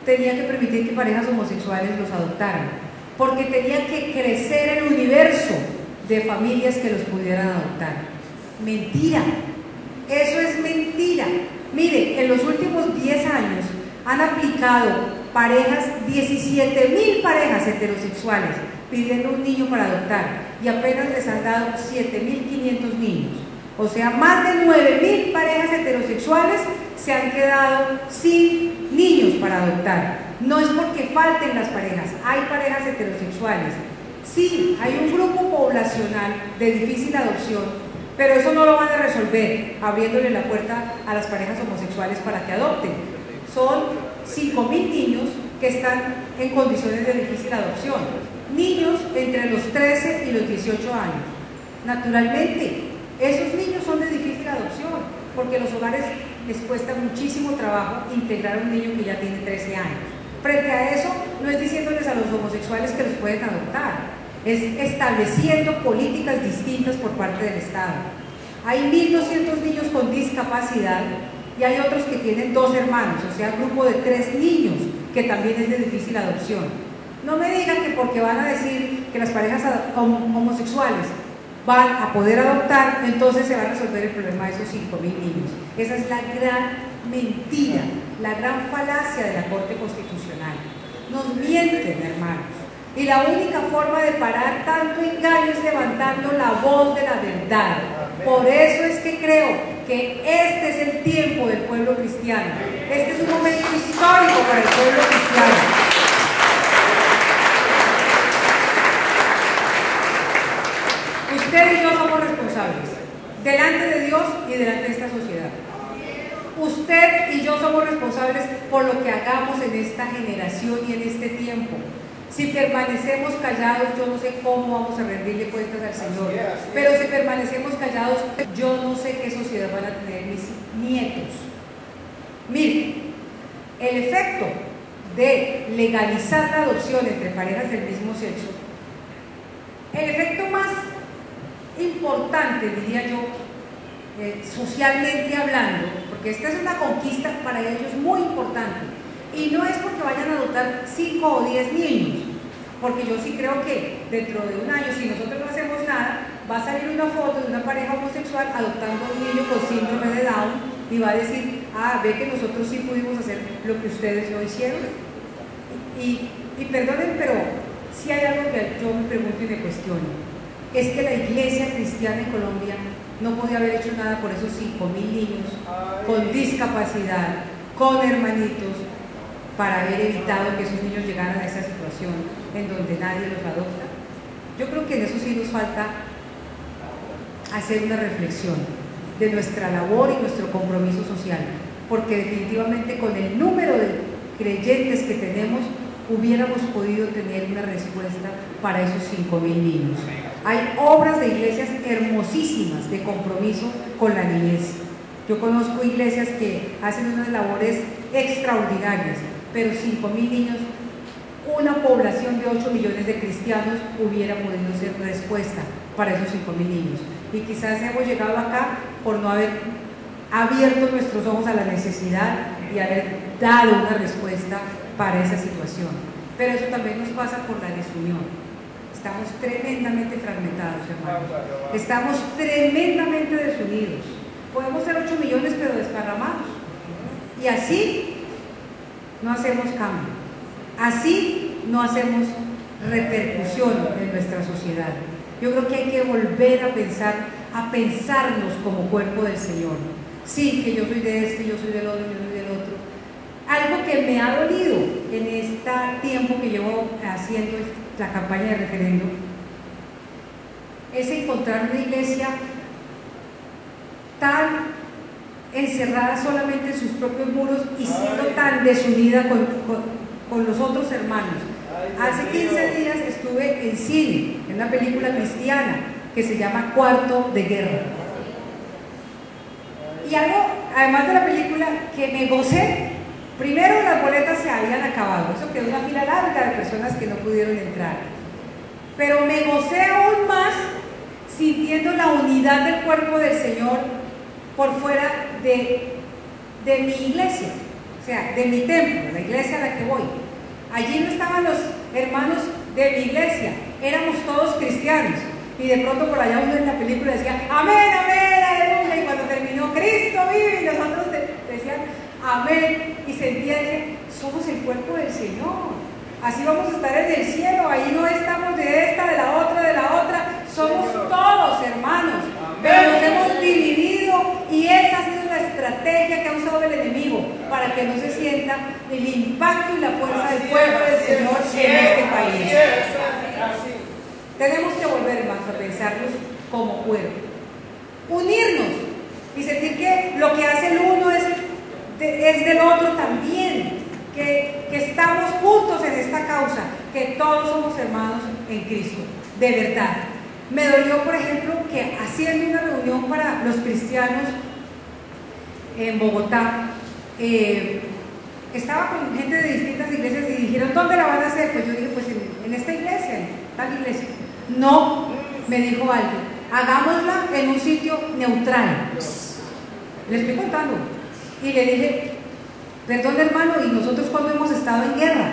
tenía que permitir que parejas homosexuales los adoptaran, porque tenía que crecer el universo de familias que los pudieran adoptar. Mentira, eso es mentira. Mire, en los últimos 10 años han aplicado parejas, 17.000 parejas heterosexuales pidiendo un niño para adoptar, y apenas les han dado 7.500 niños. O sea, más de 9.000 parejas heterosexuales se han quedado sin niños para adoptar. No es porque falten las parejas, hay parejas heterosexuales. Sí, hay un grupo poblacional de difícil adopción, pero eso no lo van a resolver abriéndole la puerta a las parejas homosexuales para que adopten. Son 5.000 niños que están en condiciones de difícil adopción. Niños entre los 13 y los 18 años. Naturalmente, esos niños son de difícil adopción, porque los hogares les cuesta muchísimo trabajo integrar a un niño que ya tiene 13 años. Frente a eso, no es diciéndoles a los homosexuales que los pueden adoptar, es estableciendo políticas distintas por parte del Estado. Hay 1.200 niños con discapacidad y hay otros que tienen 2 hermanos, o sea, un grupo de 3 niños que también es de difícil adopción. No me digan que porque van a decir que las parejas homosexuales van a poder adoptar, entonces se va a resolver el problema de esos 5.000 niños. Esa es la gran mentira, la gran falacia de la Corte Constitucional. Nos mienten, hermanos. Y la única forma de parar tanto engaño es levantando la voz de la verdad. Por eso es que creo que este es el tiempo del pueblo cristiano. Este es un momento histórico para el pueblo cristiano. Usted y yo somos responsables, delante de Dios y delante de esta sociedad. Usted y yo somos responsables por lo que hagamos en esta generación y en este tiempo. Si permanecemos callados, yo no sé cómo vamos a rendirle cuentas al Señor. Pero si permanecemos callados, yo no sé qué sociedad van a tener mis nietos. Miren, el efecto de legalizar la adopción entre parejas del mismo sexo, el efecto más importante, diría yo, socialmente hablando, porque esta es una conquista para ellos muy importante, y no es porque vayan a adoptar 5 o 10 niños, porque yo sí creo que dentro de un año, si nosotros no hacemos nada, va a salir una foto de una pareja homosexual adoptando a un niño con síndrome de Down y va a decir, ah, ve que nosotros sí pudimos hacer lo que ustedes no hicieron. Y perdonen, pero si hay algo que yo me pregunto y me cuestiono, es que la iglesia cristiana en Colombia no podía haber hecho nada por esos 5.000 niños con discapacidad, con hermanitos, para haber evitado que esos niños llegaran a esa situación en donde nadie los adopta. Yo creo que en eso sí nos falta hacer una reflexión de nuestra labor y nuestro compromiso social, porque definitivamente con el número de creyentes que tenemos hubiéramos podido tener una respuesta para esos 5.000 niños. Hay obras de iglesias hermosísimas de compromiso con la niñez. Yo conozco iglesias que hacen unas labores extraordinarias, pero 5.000 niños, una población de 8 millones de cristianos hubiera podido ser respuesta para esos 5.000 niños. Y quizás hemos llegado acá por no haber abierto nuestros ojos a la necesidad y haber dado una respuesta para esa situación. Pero eso también nos pasa por la desunión. Estamos tremendamente fragmentados, hermanos. Estamos tremendamente desunidos. Podemos ser 8 millones, pero desparramados. Y así no hacemos cambio. Así no hacemos repercusión en nuestra sociedad. Yo creo que hay que volver a pensarnos como cuerpo del Señor. Sí, que yo soy de este, yo soy del otro, yo soy del otro. Algo que me ha dolido en este tiempo que llevo haciendo la campaña de referendo es encontrar una iglesia tan encerrada solamente en sus propios muros y siendo tan desunida con los otros hermanos. Hace 15 días estuve en cine, en una película cristiana que se llama Cuarto de Guerra. Y algo, además de la película, que me gocé. Primero, las boletas se habían acabado, eso quedó una fila larga de personas que no pudieron entrar. Pero me gocé aún más sintiendo la unidad del cuerpo del Señor por fuera de mi iglesia, o sea, de mi templo, la iglesia a la que voy. Allí no estaban los hermanos de mi iglesia, éramos todos cristianos. Y de pronto por allá uno en la película decía, amén, amén, aleluya. Y cuando terminó, Cristo vive, y nosotros decían, amén. Y sentía ese, somos el cuerpo del Señor. Así vamos a estar en el cielo, ahí no estamos de esta, de la otra, somos todos hermanos. Pero nos hemos dividido y esa ha sido la estrategia que ha usado el enemigo para que no se sienta el impacto y la fuerza del pueblo del Señor en este país. Tenemos que volver, hermanos, a pensarnos como cuerpo, unirnos y sentir que lo que hace el uno es del otro también, que estamos juntos en esta causa, que todos somos hermanos en Cristo, de verdad. Me dolió, por ejemplo, que haciendo una reunión para los cristianos en Bogotá, estaba con gente de distintas iglesias y dijeron, ¿dónde la van a hacer? Pues yo dije, pues en esta iglesia, en tal iglesia. No, me dijo alguien, hagámosla en un sitio neutral. Le estoy contando. Y le dije, perdón hermano, ¿y nosotros cuando hemos estado en guerra?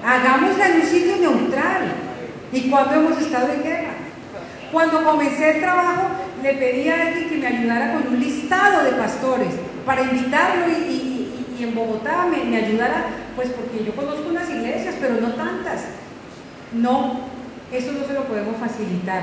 Hagámosla en un sitio neutral. ¿Y cuándo hemos estado en guerra? Cuando comencé el trabajo, le pedí a alguien que me ayudara con un listado de pastores para invitarlo y en Bogotá me ayudara, pues porque yo conozco unas iglesias, pero no tantas. No, eso no se lo podemos facilitar.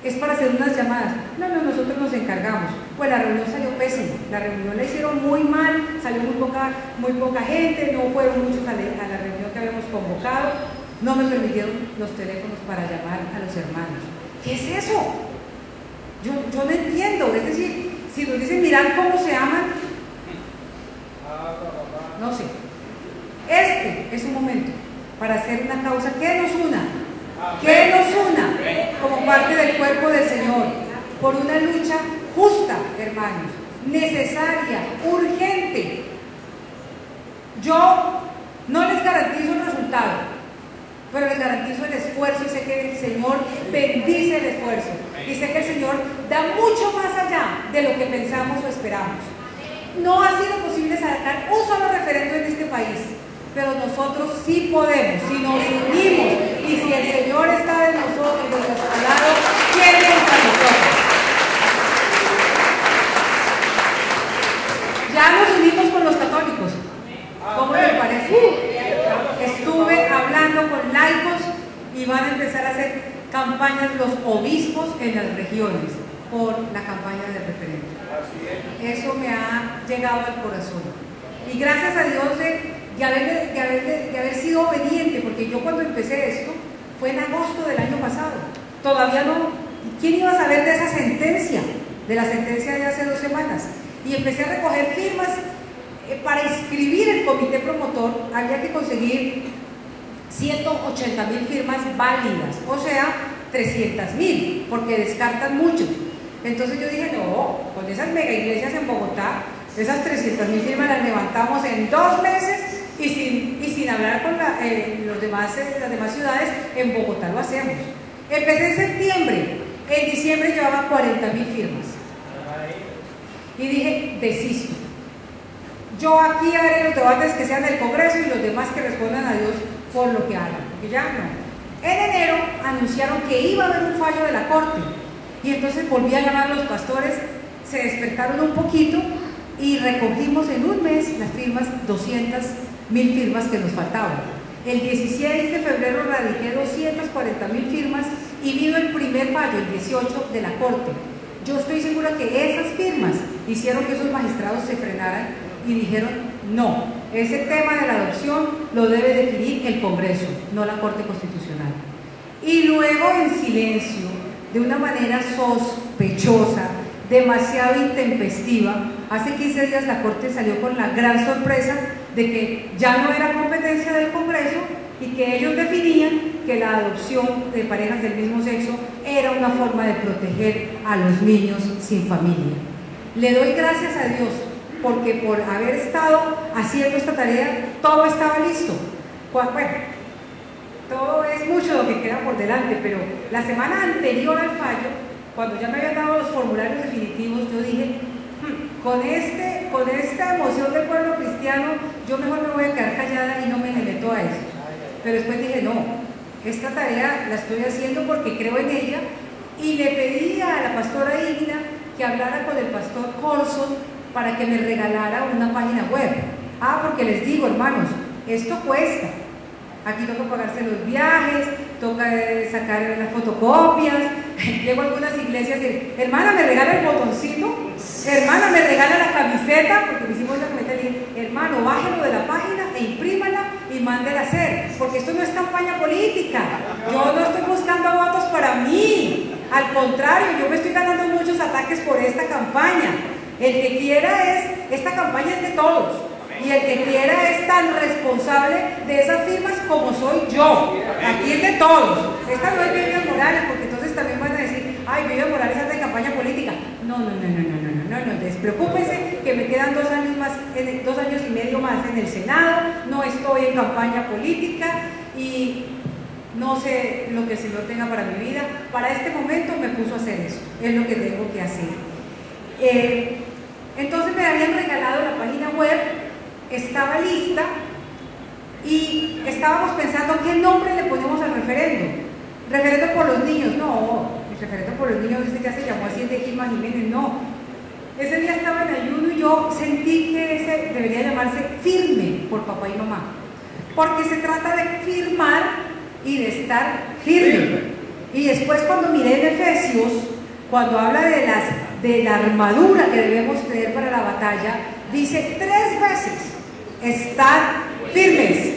Es para hacer unas llamadas. No, nosotros nos encargamos. Pues la reunión salió pésima. La reunión la hicieron muy mal, salió muy poca gente, no fueron muchos a la reunión que habíamos convocado. No me permitieron los teléfonos para llamar a los hermanos. ¿Qué es eso? Yo no entiendo. Es decir, si nos dicen, mirad cómo se aman, no sé. Este es un momento para hacer una causa que nos una. Que nos una como parte del cuerpo del Señor, por una lucha justa, hermanos, necesaria, urgente. Yo no les garantizo el resultado, pero les garantizo el esfuerzo y sé que el Señor bendice el esfuerzo y sé que el Señor da mucho más allá de lo que pensamos o esperamos. No ha sido posible sacar un solo referendo en este país, pero nosotros sí podemos, si nos unimos y si el Señor está de nosotros, de nuestro lado, ¿quién contra nosotros? Ya nos unimos con los católicos. ¿Cómo les parece? Estuve hablando con laicos y van a empezar a hacer campañas los obispos en las regiones por la campaña del referendo. Eso me ha llegado al corazón. Y gracias a Dios de haber sido obediente, porque yo cuando empecé esto fue en agosto del año pasado. Todavía no. ¿Quién iba a saber de esa sentencia? De la sentencia de hace 2 semanas. Y empecé a recoger firmas. Para inscribir el comité promotor había que conseguir 180.000 firmas válidas, o sea, 300.000, porque descartan mucho. Entonces yo dije, no, con esas mega iglesias en Bogotá, esas 300.000 firmas las levantamos en 2 meses y sin hablar con las demás ciudades, en Bogotá lo hacemos. Empecé en septiembre, en diciembre llevaba 40.000 firmas. Y dije, desisto. Yo aquí haré los debates que sean del Congreso y los demás que respondan a Dios por lo que hagan, porque ya no. En enero anunciaron que iba a haber un fallo de la Corte y entonces volví a llamar a los pastores, se despertaron un poquito y recogimos en un mes las firmas, 200.000 firmas que nos faltaban. El 16 de febrero radiqué 240.000 firmas y vino el primer fallo, el 18 de la Corte. Yo estoy segura que esas firmas hicieron que esos magistrados se frenaran y dijeron, no, ese tema de la adopción lo debe definir el Congreso, no la Corte Constitucional. Y luego en silencio, de una manera sospechosa, demasiado intempestiva, hace 15 días la Corte salió con la gran sorpresa de que ya no era competencia del Congreso y que ellos definían que la adopción de parejas del mismo sexo era una forma de proteger a los niños sin familia. Le doy gracias a Dios porque por haber estado haciendo esta tarea, todo estaba listo. Bueno, todo es mucho lo que queda por delante, pero la semana anterior al fallo, cuando ya me habían dado los formularios definitivos, yo dije, con esta emoción del pueblo cristiano, yo mejor me voy a quedar callada y no me meto a eso. Pero después dije, no, esta tarea la estoy haciendo porque creo en ella, y le pedí a la pastora Igna que hablara con el pastor Colson para que me regalara una página web. Porque les digo, hermanos, esto cuesta. Aquí toca pagarse los viajes, toca sacar las fotocopias. Llego a algunas iglesias y, hermana, ¿me regala el botoncito? Hermana, ¿me regala la camiseta? Porque me hicimos la camiseta y le dije, hermano, bájelo de la página e imprímala y mándela a hacer, porque esto no es campaña política. Yo no estoy buscando votos para mí, al contrario, yo me estoy ganando muchos ataques por esta campaña. El que quiera esta campaña es de todos, y el que quiera es tan responsable de esas firmas como soy yo. Aquí es de todos. Esta no es Vivian Morales, porque entonces también van a decir, ay, Vivian Morales hace campaña política. No, despreocúpense que me quedan 2 años más, 2 años y medio más en el Senado, no estoy en campaña política y no sé lo que el Señor tenga para mi vida. Para este momento me puso a hacer eso, es lo que tengo que hacer. Entonces me habían regalado la página web, estaba lista y estábamos pensando qué nombre le ponemos al referendo. Referendo por los niños, no, el referendo por los niños ya se llamó así de Gilma Jiménez, no. Ese día estaba en ayuno y yo sentí que ese debería llamarse firme por papá y mamá, porque se trata de firmar y de estar firme. Y después cuando miré en Efesios, cuando habla de la armadura que debemos tener para la batalla, dice 3 veces, estad firmes,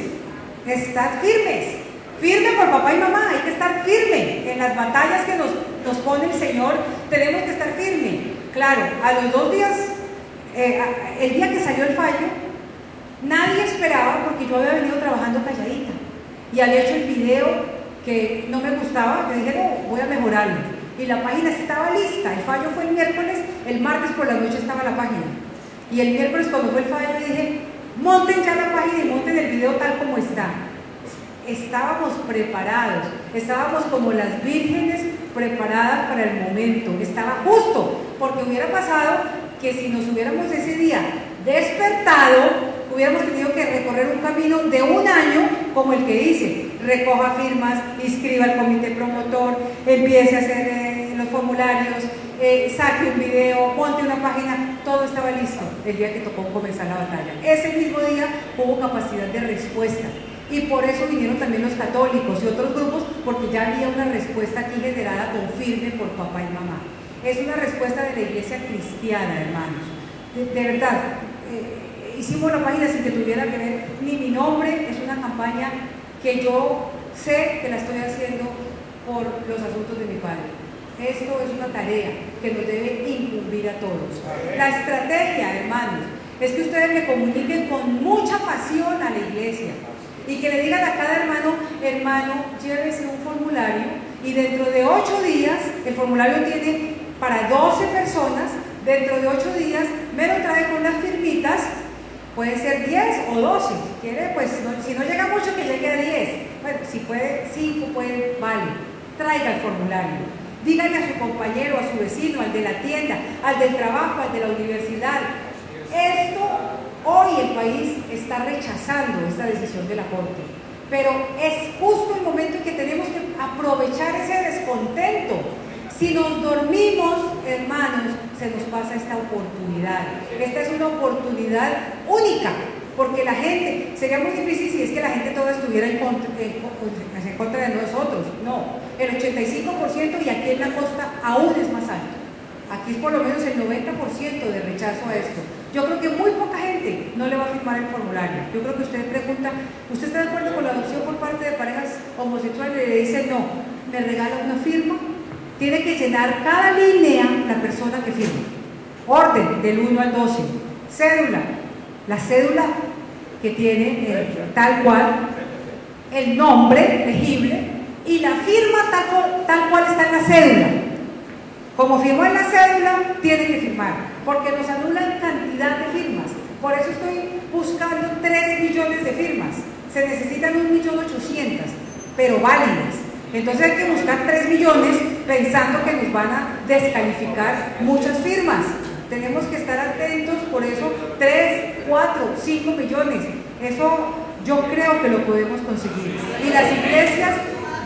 estad firmes. Firme por papá y mamá, hay que estar firme en las batallas que nos pone el Señor, tenemos que estar firme. Claro, a los 2 días, el día que salió el fallo, nadie esperaba, porque yo había venido trabajando calladita y había hecho el video que no me gustaba, yo dije, no, voy a mejorarlo. Y la página estaba lista, el fallo fue el miércoles, el martes por la noche estaba la página. Y el miércoles cuando fue el fallo dije, monten ya la página y monten el video tal como está. Estábamos preparados, estábamos como las vírgenes preparadas para el momento, estaba justo, porque hubiera pasado que si nos hubiéramos ese día despertado, hubiéramos tenido que recorrer un camino de 1 año, como el que hice, recoja firmas, inscriba al comité promotor, empiece a hacer los formularios, saque un video, monte una página, todo estaba listo el día que tocó comenzar la batalla. Ese mismo día hubo capacidad de respuesta. Y por eso vinieron también los católicos y otros grupos, porque ya había una respuesta aquí generada con firme por papá y mamá. Es una respuesta de la iglesia cristiana, hermanos. De verdad, hicimos la página sin que tuviera que ver ni mi nombre, es una campaña que yo sé que la estoy haciendo por los asuntos de mi padre. Esto es una tarea que nos debe incumbir a todos. La estrategia, hermanos, es que ustedes me comuniquen con mucha pasión a la iglesia. Y que le digan a cada hermano, llévese un formulario y dentro de 8 días, el formulario tiene para 12 personas, dentro de 8 días me lo trae con las firmitas, puede ser 10 o 12, si quiere, pues si no llega mucho que llegue a 10, bueno, si puede 5, puede, vale, traiga el formulario, díganle a su compañero, a su vecino, al de la tienda, al del trabajo, al de la universidad. Hoy el país está rechazando esta decisión de la Corte, pero es justo el momento en que tenemos que aprovechar ese descontento. Si nos dormimos, hermanos, se nos pasa esta oportunidad. Esta es una oportunidad única, porque la gente, sería muy difícil si es que la gente toda estuviera en contra de nosotros. No, el 85% y aquí en la costa aún es más alto. Aquí es por lo menos el 90% de rechazo a esto. Yo creo que muy poca gente no le va a firmar el formulario. Yo creo que usted pregunta, ¿usted está de acuerdo con la adopción por parte de parejas homosexuales? Y le dice no, me regala una firma. Tiene que llenar cada línea la persona que firme. Orden del 1 al 12. Cédula. La cédula que tiene tal cual, el nombre legible y la firma tal cual está en la cédula. Como firmó en la cédula, tiene que firmar, porque nos anulan cantidad de firmas. Por eso estoy buscando 3 millones de firmas. Se necesitan 1.800.000, pero válidas. Entonces hay que buscar 3 millones pensando que nos van a descalificar muchas firmas. Tenemos que estar atentos, por eso 3, 4, 5 millones. Eso yo creo que lo podemos conseguir. Y las iglesias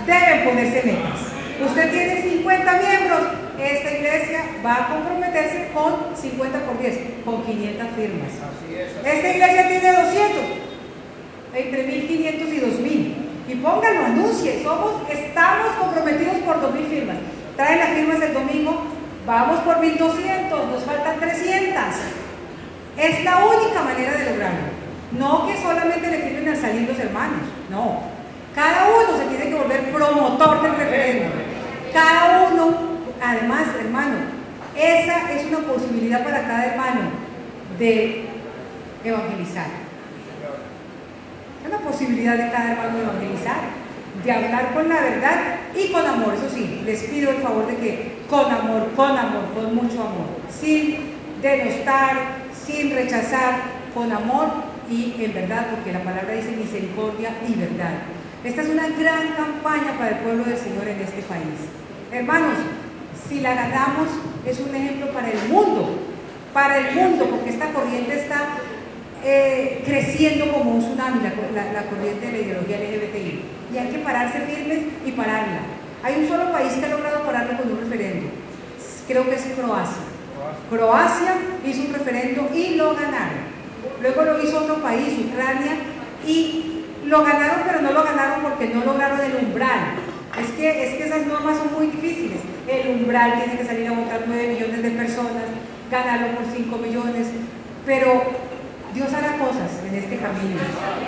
deben ponerse metas. Usted tiene 50 miembros. Esta iglesia va a comprometerse con 50 por 10, con 500 firmas. Esta iglesia tiene 200, entre 1.500 y 2.000. y pónganlo, anuncie, estamos comprometidos por 2.000 firmas. Traen las firmas el domingo, vamos por 1.200, nos faltan 300. Es la única manera de lograrlo. No que solamente le firmen al salir los hermanos, no. Cada uno se tiene que volver promotor del referéndum. Cada uno, además, hermano, esa es una posibilidad para cada hermano de evangelizar. Es una posibilidad de cada hermano de evangelizar, de hablar con la verdad y con amor. Eso sí, les pido el favor de que con amor, con mucho amor, sin denostar, sin rechazar, con amor y en verdad, porque la palabra dice misericordia y verdad. Esta es una gran campaña para el pueblo del Señor en este país. Hermanos, si la ganamos es un ejemplo para el mundo, porque esta corriente está creciendo como un tsunami, la corriente de la ideología LGBTI, y hay que pararse firmes y pararla. Hay un solo país que ha logrado pararlo con un referéndum, creo que es Croacia. Croacia hizo un referéndum y lo ganaron. Luego lo hizo otro país, Ucrania, y lo ganaron, pero no lo ganaron porque no lograron el umbral. Es que esas normas son muy difíciles. El umbral tiene que salir a votar 9 millones de personas, ganarlo por 5 millones, pero Dios hará cosas en este camino.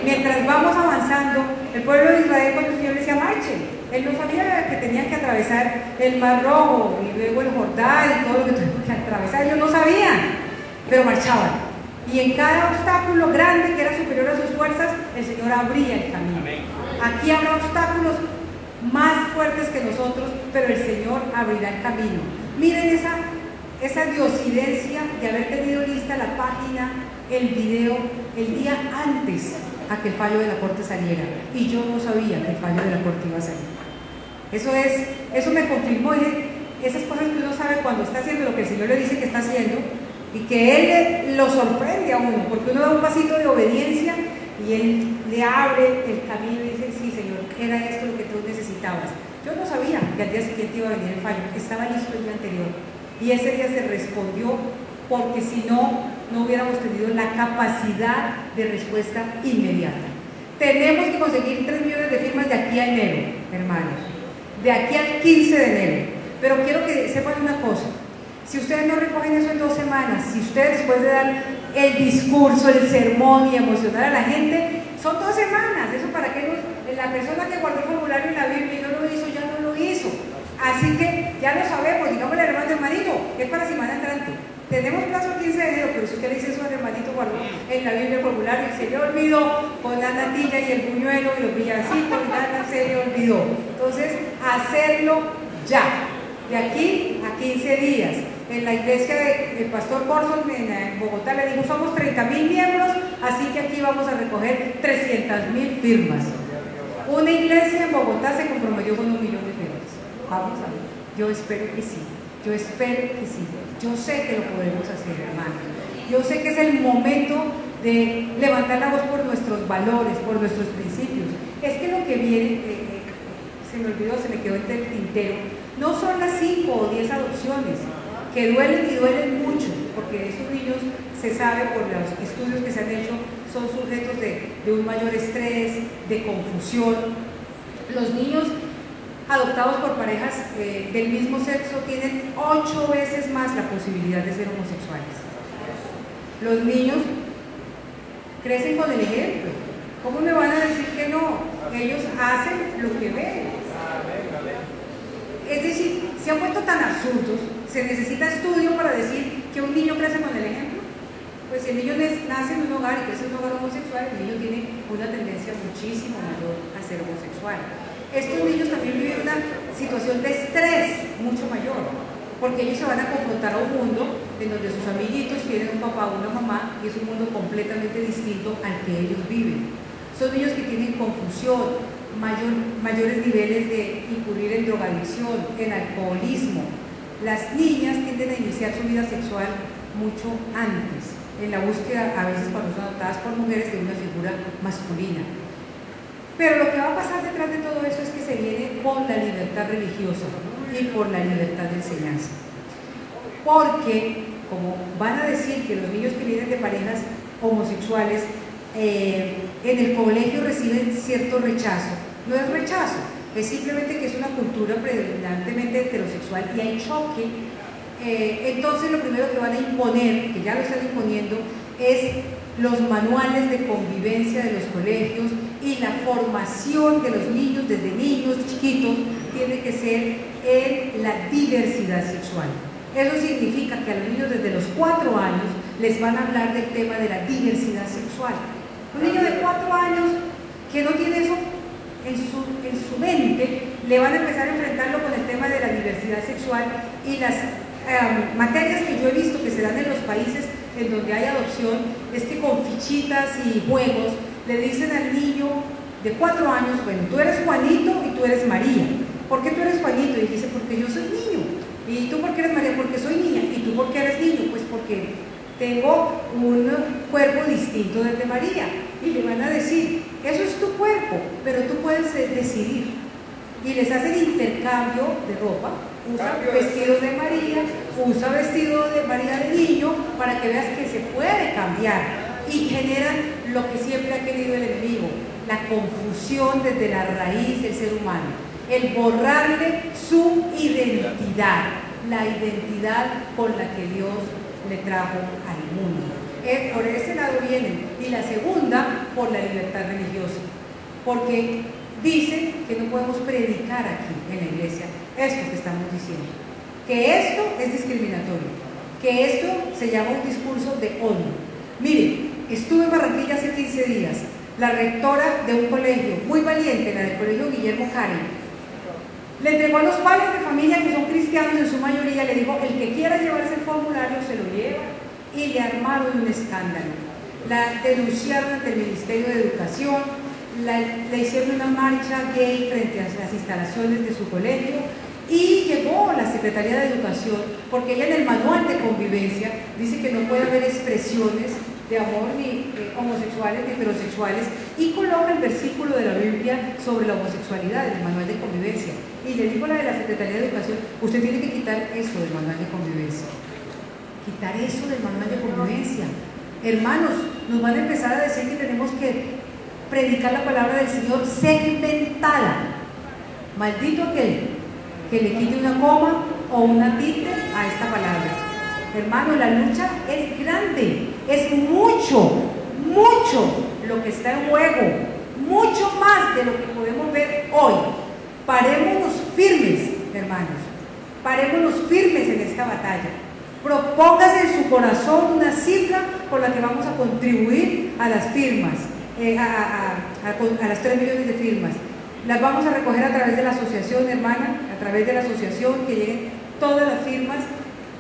Mientras vamos avanzando, el pueblo de Israel, cuando el Señor decía marchen, él no sabía que tenían que atravesar el Mar Rojo y luego el Jordán y todo lo que tenían que atravesar. Ellos no sabían, pero marchaban. Y en cada obstáculo grande que era superior a sus fuerzas, el Señor abría el camino. Aquí habrá obstáculos más fuertes que nosotros, pero el Señor abrirá el camino. Miren esa diosidencia de haber tenido lista la página, el video, el día antes a que el fallo de la Corte saliera. Y yo no sabía que el fallo de la Corte iba a salir. Eso me confirmó esas cosas que uno sabe cuando está haciendo lo que el Señor le dice que está haciendo, y que Él lo sorprende a uno, porque uno da un pasito de obediencia y Él le abre el camino y dice, sí Señor, era esto lo que tú necesitabas. Yo no sabía que al día siguiente iba a venir el fallo, estaba listo el día anterior, y ese día se respondió, porque si no, no hubiéramos tenido la capacidad de respuesta inmediata. Tenemos que conseguir 3 millones de firmas de aquí a enero, hermanos, de aquí al 15 de enero, pero quiero que sepan una cosa. Si ustedes no recogen eso en 2 semanas, si ustedes después de dar el discurso, el sermón y emocionar a la gente, son 2 semanas. Eso para que la persona que guardó el formulario en la Biblia y no lo hizo, ya no lo hizo. Así que ya lo sabemos, digámosle al hermanito, es para semana entrante. Tenemos plazo el 15 de enero, pero si usted le dice eso al hermanito guardó en la Biblia el formulario y se le olvidó con la natilla y el buñuelo y los villancicos y nada, se le olvidó. Entonces, hacerlo ya, de aquí a 15 días. En la iglesia del pastor Corson en Bogotá le dijo, somos 30.000 miembros, así que aquí vamos a recoger 300.000 firmas. Una iglesia en Bogotá se comprometió con 1 millón de firmas. Vamos a ver, yo espero que sí, yo sé que lo podemos hacer, hermano. Yo sé que es el momento de levantar la voz por nuestros valores, por nuestros principios. Es que lo que viene, se me olvidó, se me quedó entre el tintero, no son las 5 o 10 adopciones, que duelen y duelen mucho, porque esos niños, se sabe por los estudios que se han hecho, son sujetos de un mayor estrés, de confusión. Los niños adoptados por parejas del mismo sexo tienen 8 veces más la posibilidad de ser homosexuales. Los niños crecen con el ejemplo. ¿Cómo me van a decir que no? Ellos hacen lo que ven. Es decir, se han vuelto tan absurdos, se necesita estudio para decir que un niño crece con el ejemplo. Pues si el niño nace en un hogar y crece en un hogar homosexual, el niño tiene una tendencia muchísimo mayor a ser homosexual. Estos niños también viven una situación de estrés mucho mayor, porque ellos se van a confrontar a un mundo en donde sus amiguitos tienen un papá o una mamá y es un mundo completamente distinto al que ellos viven. Son niños que tienen confusión, mayores niveles de incurrir en drogadicción, en alcoholismo. Las niñas tienden a iniciar su vida sexual mucho antes, en la búsqueda, a veces cuando son adoptadas por mujeres, de una figura masculina. Pero lo que va a pasar detrás de todo eso es que se viene por la libertad religiosa y por la libertad de enseñanza. Porque, como van a decir que los niños que vienen de parejas homosexuales en el colegio reciben cierto rechazo, no es rechazo, es simplemente que es una cultura predominantemente heterosexual y hay choque. Entonces lo primero que van a imponer, que ya lo están imponiendo, es los manuales de convivencia de los colegios y la formación de los niños, desde niños chiquitos, tiene que ser en la diversidad sexual. Eso significa que a los niños desde los 4 años les van a hablar del tema de la diversidad sexual. Un niño de 4 años que no tiene eso en su mente, le van a empezar a enfrentarlo con el tema de la diversidad sexual y las materias que yo he visto que se dan en los países en donde hay adopción, es que con fichitas y juegos le dicen al niño de 4 años, bueno, tú eres Juanito y tú eres María. ¿Por qué tú eres Juanito? Y dice, porque yo soy niño. ¿Y tú por qué eres María? Porque soy niña. ¿Y tú por qué eres niño? Pues porque tengo un cuerpo distinto del de María. Y le van a decir, eso es tu cuerpo, pero tú puedes decidir. Y les hacen intercambio de ropa, usa vestidos de María, usa vestido de María de niño, para que veas que se puede cambiar. Y generan lo que siempre ha querido el enemigo, la confusión desde la raíz del ser humano, el borrarle su identidad, la identidad con la que Dios le trajo al mundo. Por ese lado vienen. Y la segunda, por la libertad religiosa, porque dicen que no podemos predicar aquí en la iglesia esto que estamos diciendo, que esto es discriminatorio, que esto se llama un discurso de odio. Miren, estuve en Barranquilla hace 15 días, la rectora de un colegio muy valiente, la del colegio Guillermo Karen, le entregó a los padres de familia que son cristianos en su mayoría, le dijo, el que quiera llevarse el formulario se lo lleva, y le armaron un escándalo. La denunciaron ante el Ministerio de Educación, le hicieron una marcha gay frente a las instalaciones de su colegio y llegó la Secretaría de Educación porque ella en el manual de convivencia dice que no puede haber expresiones de amor ni homosexuales ni heterosexuales y coloca el versículo de la Biblia sobre la homosexualidad en el manual de convivencia y le dijo a la de la Secretaría de Educación, usted tiene que quitar eso del manual de convivencia, quitar eso del manual de convivencia. Hermanos, nos van a empezar a decir que tenemos que predicar la palabra del Señor segmentada. Maldito aquel que le quite una coma o una tilde a esta palabra. Hermano, la lucha es grande, es mucho lo que está en juego, mucho más de lo que podemos ver hoy. Parémonos firmes, hermanos, parémonos firmes en esta batalla. Propóngase en su corazón una cifra por la que vamos a contribuir a las firmas, a las 3 millones de firmas. Las vamos a recoger a través de la asociación, hermana, a través de la asociación, que lleguen todas las firmas.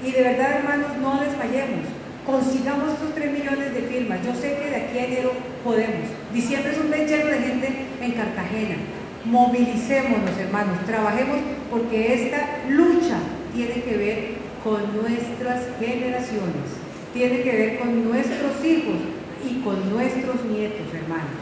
Y de verdad, hermanos, no desmayemos. Consigamos estos 3 millones de firmas. Yo sé que de aquí a enero podemos. Diciembre es un mes lleno de gente en Cartagena. Movilicémonos, hermanos, trabajemos, porque esta lucha tiene que ver con nuestras generaciones, tiene que ver con nuestros hijos y con nuestros nietos, hermanos.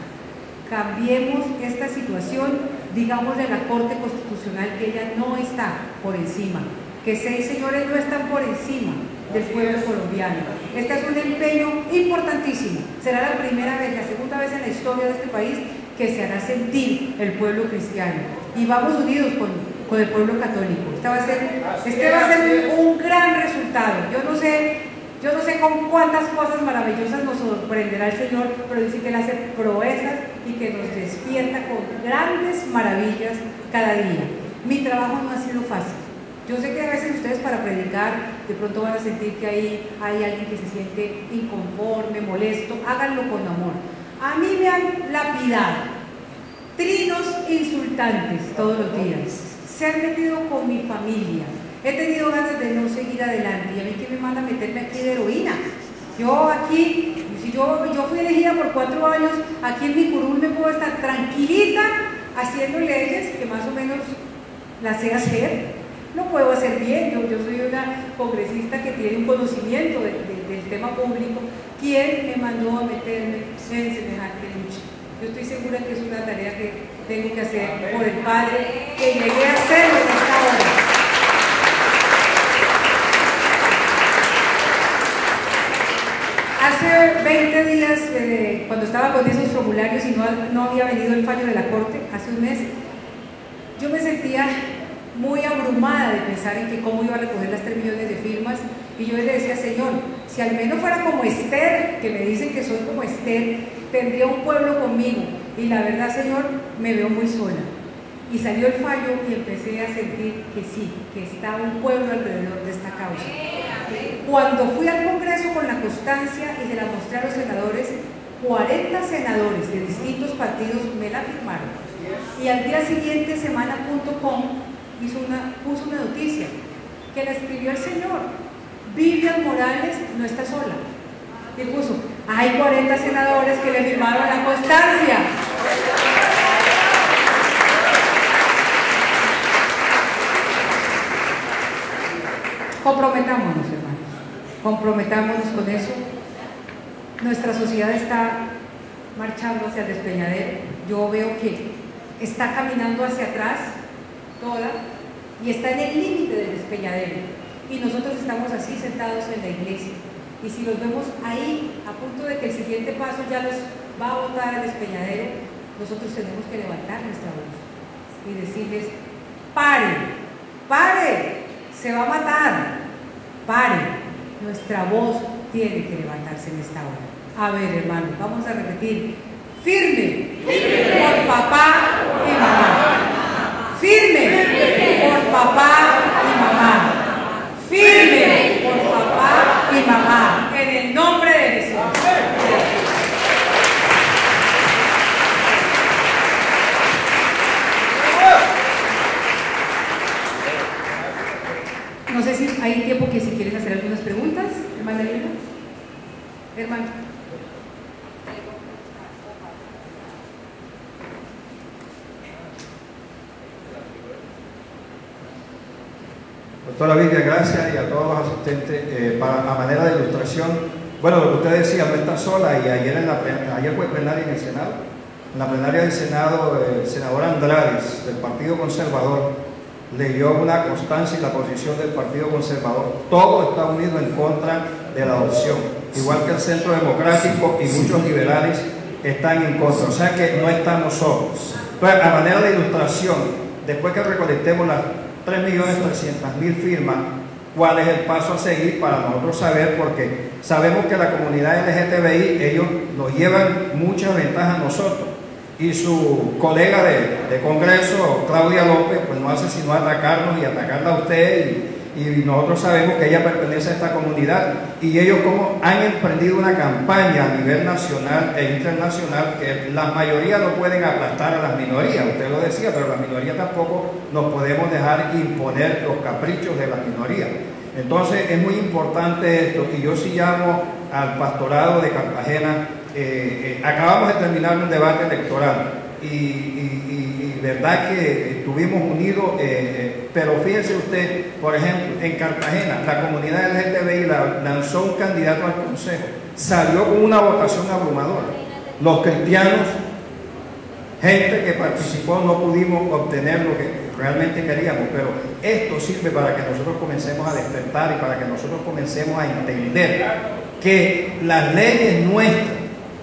Cambiemos esta situación, digámosle a la Corte Constitucional que ella no está por encima, que 6 señores no están por encima del pueblo colombiano. Este es un empeño importantísimo. Será la primera vez, la segunda vez en la historia de este país que se hará sentir el pueblo cristiano. Y vamos unidos con el pueblo católico. Este va a ser un gran resultado. Yo no sé con cuántas cosas maravillosas nos sorprenderá el Señor, pero dice que Él hace proezas y que nos despierta con grandes maravillas cada día. Mi trabajo no ha sido fácil. Yo sé que a veces ustedes para predicar de pronto van a sentir que hay alguien que se siente inconforme, molesto. Háganlo con amor. A mí me han lapidado, trinos insultantes todos los días. Se han metido con mi familia. He tenido ganas de no seguir adelante. ¿Y a mí quién me manda a meterme aquí de heroína? Yo aquí, si yo fui elegida por 4 años, aquí en mi curul me puedo estar tranquilita haciendo leyes que más o menos las sé hacer. Lo puedo hacer bien. Yo soy una congresista que tiene un conocimiento del tema público. ¿Quién me mandó a meterme en semejante lucha? Yo estoy segura que es una tarea que tengo que hacer por el Padre, que llegué a hacerlo en esta hora. Hace 20 días, cuando estaba con esos formularios y no había venido el fallo de la Corte, hace un mes, yo me sentía muy abrumada de pensar en que cómo iba a recoger las 3 millones de firmas, y yo le decía, Señor, si al menos fuera como Esther, que me dicen que soy como Esther, tendría un pueblo conmigo, y la verdad, Señor, me veo muy sola. Y salió el fallo y empecé a sentir que sí, que está un pueblo alrededor de esta causa. Cuando fui al Congreso con la constancia y se la mostré a los senadores, 40 senadores de distintos partidos me la firmaron. Y al día siguiente, semana.com puso una noticia que la escribió el señor. Vivian Morales no está sola. Y puso, hay 40 senadores que le firmaron la constancia. Comprometámonos, hermanos, comprometámonos con eso. Nuestra sociedad está marchando hacia el despeñadero. Yo veo que está caminando hacia atrás toda y está en el límite del despeñadero. Y nosotros estamos así sentados en la iglesia. Y si los vemos ahí, a punto de que el siguiente paso ya los va a botar al despeñadero, nosotros tenemos que levantar nuestra voz y decirles, pare, pare, se va a matar, pare. Nuestra voz tiene que levantarse en esta hora. A ver, hermanos, vamos a repetir, firme, por papá y mamá, firme, por papá y mamá, firme, por papá y mamá, en el nombre de Jesús. No sé si hay tiempo que si quieren hacer algunas preguntas, hermana Lina. Hermano. Doctora Vivian, gracias, y a todos los asistentes. A manera de ilustración, bueno, lo que usted decía, no está sola, y ayer fue plenaria en el Senado. En la plenaria del Senado, el senador Andrades, del Partido Conservador, leyó una constancia y la posición del Partido Conservador. Todo está unido en contra de la adopción, igual que el Centro Democrático y muchos liberales están en contra, o sea que no estamos solos. Entonces, a manera de ilustración, después que recolectemos las 3.300.000 firmas, ¿cuál es el paso a seguir para nosotros saber? Porque sabemos que la comunidad LGTBI, ellos nos llevan muchas ventajas a nosotros, y su colega de Congreso, Claudia López, pues no hace sino atacarnos y atacarla a usted, y nosotros sabemos que ella pertenece a esta comunidad, y ellos como han emprendido una campaña a nivel nacional e internacional que la mayoría no pueden aplastar a las minorías, usted lo decía, pero las minorías tampoco nos podemos dejar imponer los caprichos de las minorías. Entonces es muy importante esto, y yo sí llamo al pastorado de Cartagena. Acabamos de terminar un debate electoral y verdad que estuvimos unidos, pero fíjese usted, por ejemplo, en Cartagena la comunidad LGTBI lanzó un candidato al consejo, salió con una votación abrumadora. Los cristianos, gente que participó, no pudimos obtener lo que realmente queríamos, pero esto sirve para que nosotros comencemos a despertar y para que nosotros comencemos a entender que las leyes nuestras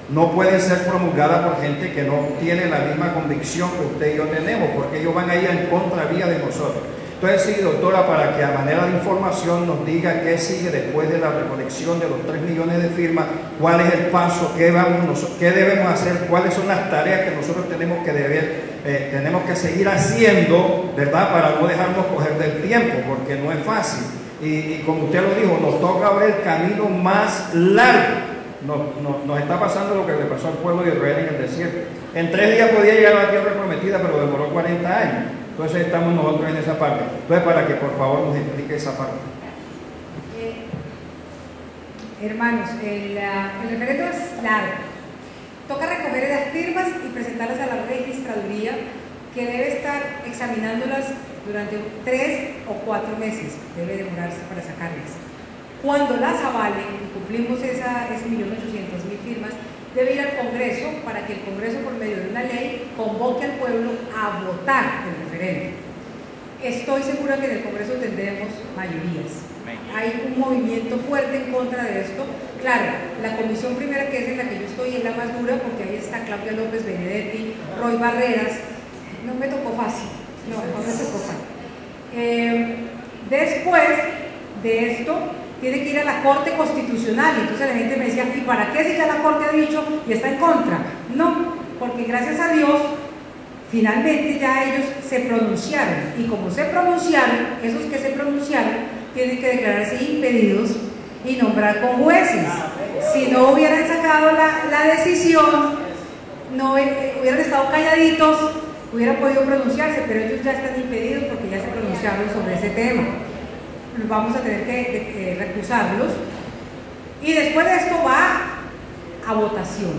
no pueden ser promulgadas por gente que no tiene la misma convicción que usted y yo tenemos, porque ellos van a ir en contravía de nosotros. Entonces, sí, doctora, para que a manera de información nos diga qué sigue después de la recolección de los 3 millones de firmas, cuál es el paso, qué debemos hacer, cuáles son las tareas que nosotros tenemos que seguir haciendo, ¿verdad?, para no dejarnos coger del tiempo, porque no es fácil. Y como usted lo dijo, nos toca abrir el camino más largo. Nos está pasando lo que le pasó al pueblo de Israel en el desierto. En 3 días podía llegar a la tierra prometida, pero demoró 40 años. Entonces estamos nosotros en esa parte. Entonces, para que por favor nos explique esa parte. Hermanos, el referendo es largo. Toca recoger las firmas y presentarlas a la registraduría, que debe estar examinándolas durante 3 o 4 meses. Debe demorarse para sacarlas. Cuando las avalen y cumplimos esas 1.800.000 firmas, debe ir al Congreso para que el Congreso, por medio de una ley, convoque al pueblo a votar el referéndum. Estoy segura que en el Congreso tendremos mayorías. Hay un movimiento fuerte en contra de esto, Claro, la comisión primera, que es en la que yo estoy, es la más dura porque ahí está Claudia López Benedetti, Roy Barreras. No me tocó fácil, no me tocó fácil. Después de esto, tiene que ir a la Corte Constitucional, y entonces la gente me decía, ¿y para qué si ya la Corte ha dicho y está en contra? No, porque gracias a Dios, finalmente ya ellos se pronunciaron, y como se pronunciaron, esos que se pronunciaron tienen que declararse impedidos y nombrar con jueces. Si no hubieran sacado la decisión, no hubieran estado calladitos, hubieran podido pronunciarse, pero ellos ya están impedidos porque ya se pronunciaron sobre ese tema. Vamos a tener que recusarlos, y después de esto va a votación.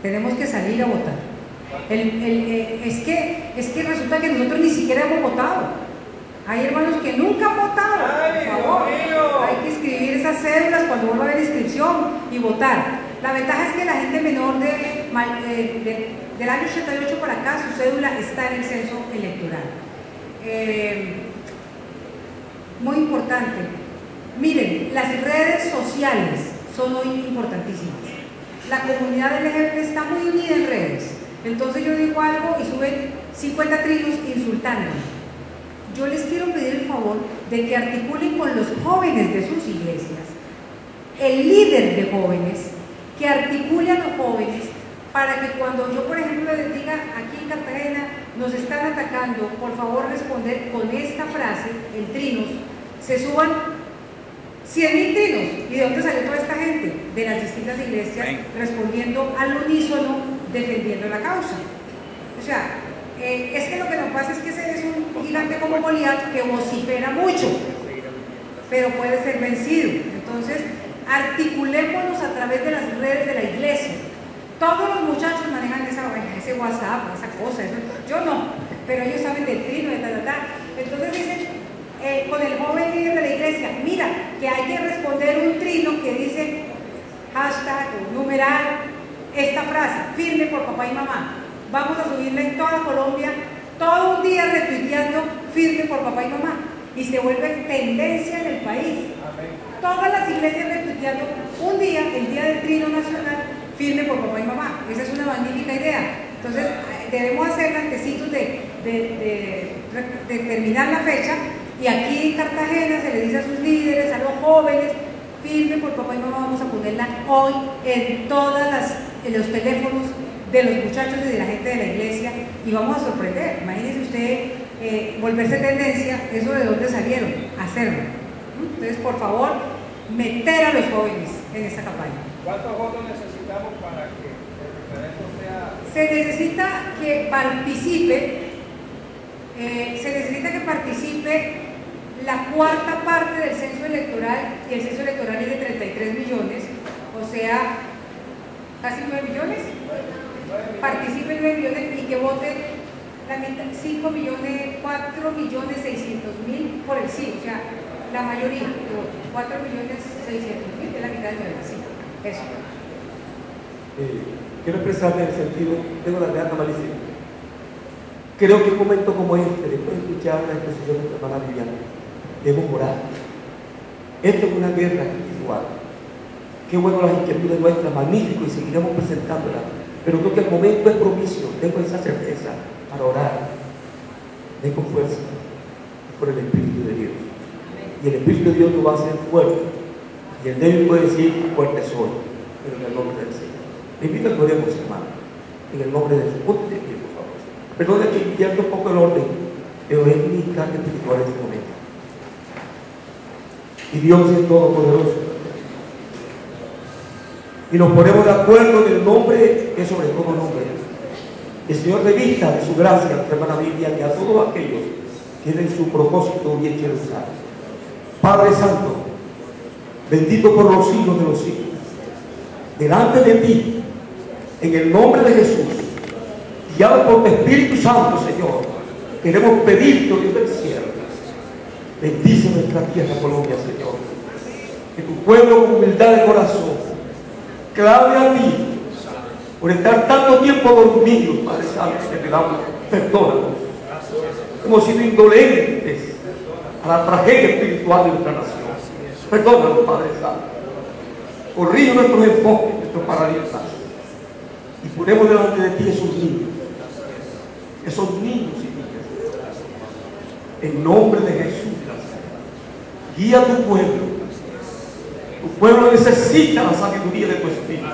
Tenemos que salir a votar. Es que resulta que nosotros ni siquiera hemos votado. Hay hermanos que nunca han votado. Por favor, hay que inscribir esas cédulas cuando vuelva a haber inscripción y votar. La ventaja es que la gente menor del año 88 para acá, su cédula está en el censo electoral. Muy importante. Miren, las redes sociales son hoy importantísimas. La comunidad LGBT está muy unida en redes. Entonces yo digo algo y suben 50 trinos insultándome. Yo les quiero pedir el favor de que articulen con los jóvenes de sus iglesias, el líder de jóvenes, que articule a los jóvenes para que cuando yo, por ejemplo, les diga aquí en Cartagena nos están atacando, por favor responder con esta frase, el trinos, se suban 100.000 trinos. ¿Y de dónde salió toda esta gente? De las distintas iglesias, respondiendo al unísono, defendiendo la causa. O sea, es que lo que nos pasa es que ese es un gigante como Goliat que vocifera mucho, pero puede ser vencido. Entonces, articulémonos a través de las redes de la iglesia. Todos los muchachos manejan ese WhatsApp, esa cosa, eso. Yo no, pero ellos saben del trino, de tal. Entonces dicen, con el joven líder de la iglesia, mira, que hay que responder un trino que dice hashtag o numeral, esta frase, firme por papá y mamá. Vamos a subirla en toda Colombia, todo un día retuiteando firme por papá y mamá, y se vuelve tendencia en el país. Todas las iglesias retuiteando un día, el día del trino nacional, firme por papá y mamá. Esa es una magnífica idea. Entonces debemos hacer antecitos de terminar la fecha, y aquí en Cartagena se le dice a sus líderes, a los jóvenes, firme por papá y mamá. Vamos a ponerla hoy en los teléfonos de los muchachos y de la gente de la iglesia, y vamos a sorprender. Imagínense usted volverse tendencia, eso de dónde salieron, hacerlo. Entonces, por favor, meter a los jóvenes en esta campaña. ¿Cuántos votos necesitamos para que el referendo sea? Se necesita que participe la cuarta parte del censo electoral, y el censo electoral es de 33 millones, o sea, casi 9 millones. Participen 9 millones y que voten la mitad, 5 millones, 4 millones 600.000 por el sí, o sea, la mayoría de votos, 4 millones 600.000, es la mitad del 95. Eso. Quiero expresarme en el sentido, tengo la gran malicia. Creo que un momento como este, después de escuchar la exposición de nuestra hermana Viviana, debemos orar. Esto es una guerra espiritual. Qué bueno las inquietudes nuestras, magnífico, y seguiremos presentándolas. Pero creo que el momento es propicio, tengo esa certeza para orar. Ven con fuerza por el Espíritu de Dios. Y el Espíritu de Dios nos va a hacer fuerte. Y el débil puede decir, fuerte soy, pero en el nombre del Señor. Le invito a que oremos, hermano, en el nombre del Señor. Ponte de pie, por favor. Perdón que invierto un poco el orden, pero es mi carga espiritual en este momento. Y Dios es todopoderoso. Y nos ponemos de acuerdo en el nombre que es sobre todo nombre. El Señor revista de su gracia a nuestra hermana Biblia y a todos aquellos que en su propósito bien quieren usar. Padre Santo, bendito por los siglos de los siglos, delante de ti, en el nombre de Jesús, guiado por tu Espíritu Santo, Señor, queremos pedirte, Dios del cielo, bendice nuestra tierra Colombia, Señor, que tu pueblo con humildad de corazón clave a ti por estar tanto tiempo dormidos, Padre Santo, te pedamos, perdónanos. Hemos sido indolentes a la tragedia espiritual de nuestra nación. Perdónanos, Padre Santo. corrige nuestros enfoques, nuestros paradigmas, y ponemos delante de ti esos niños y niñas, en nombre de Jesús. Guía a tu pueblo. Tu pueblo necesita la sabiduría de tu espíritu.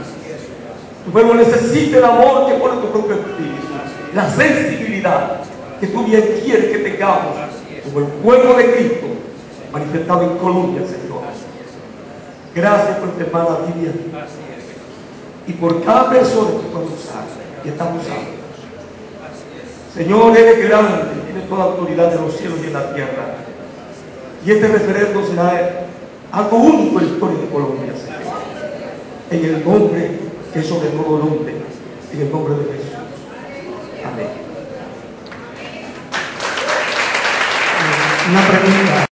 Tu pueblo necesita el amor que pone tu propio espíritu, la sensibilidad que tú bien quieres que tengamos como el pueblo de Cristo manifestado en Colombia, Señor. Gracias por esta hermana Vivian y por cada persona que puede usar y estamos usando. Señor, eres grande, tienes toda la autoridad de los cielos y de la tierra. Y este referendo será algo único en la historia de Colombia, Señor. En el nombre que es sobre todo nombre, en el nombre de Jesús. Amén. Una pregunta.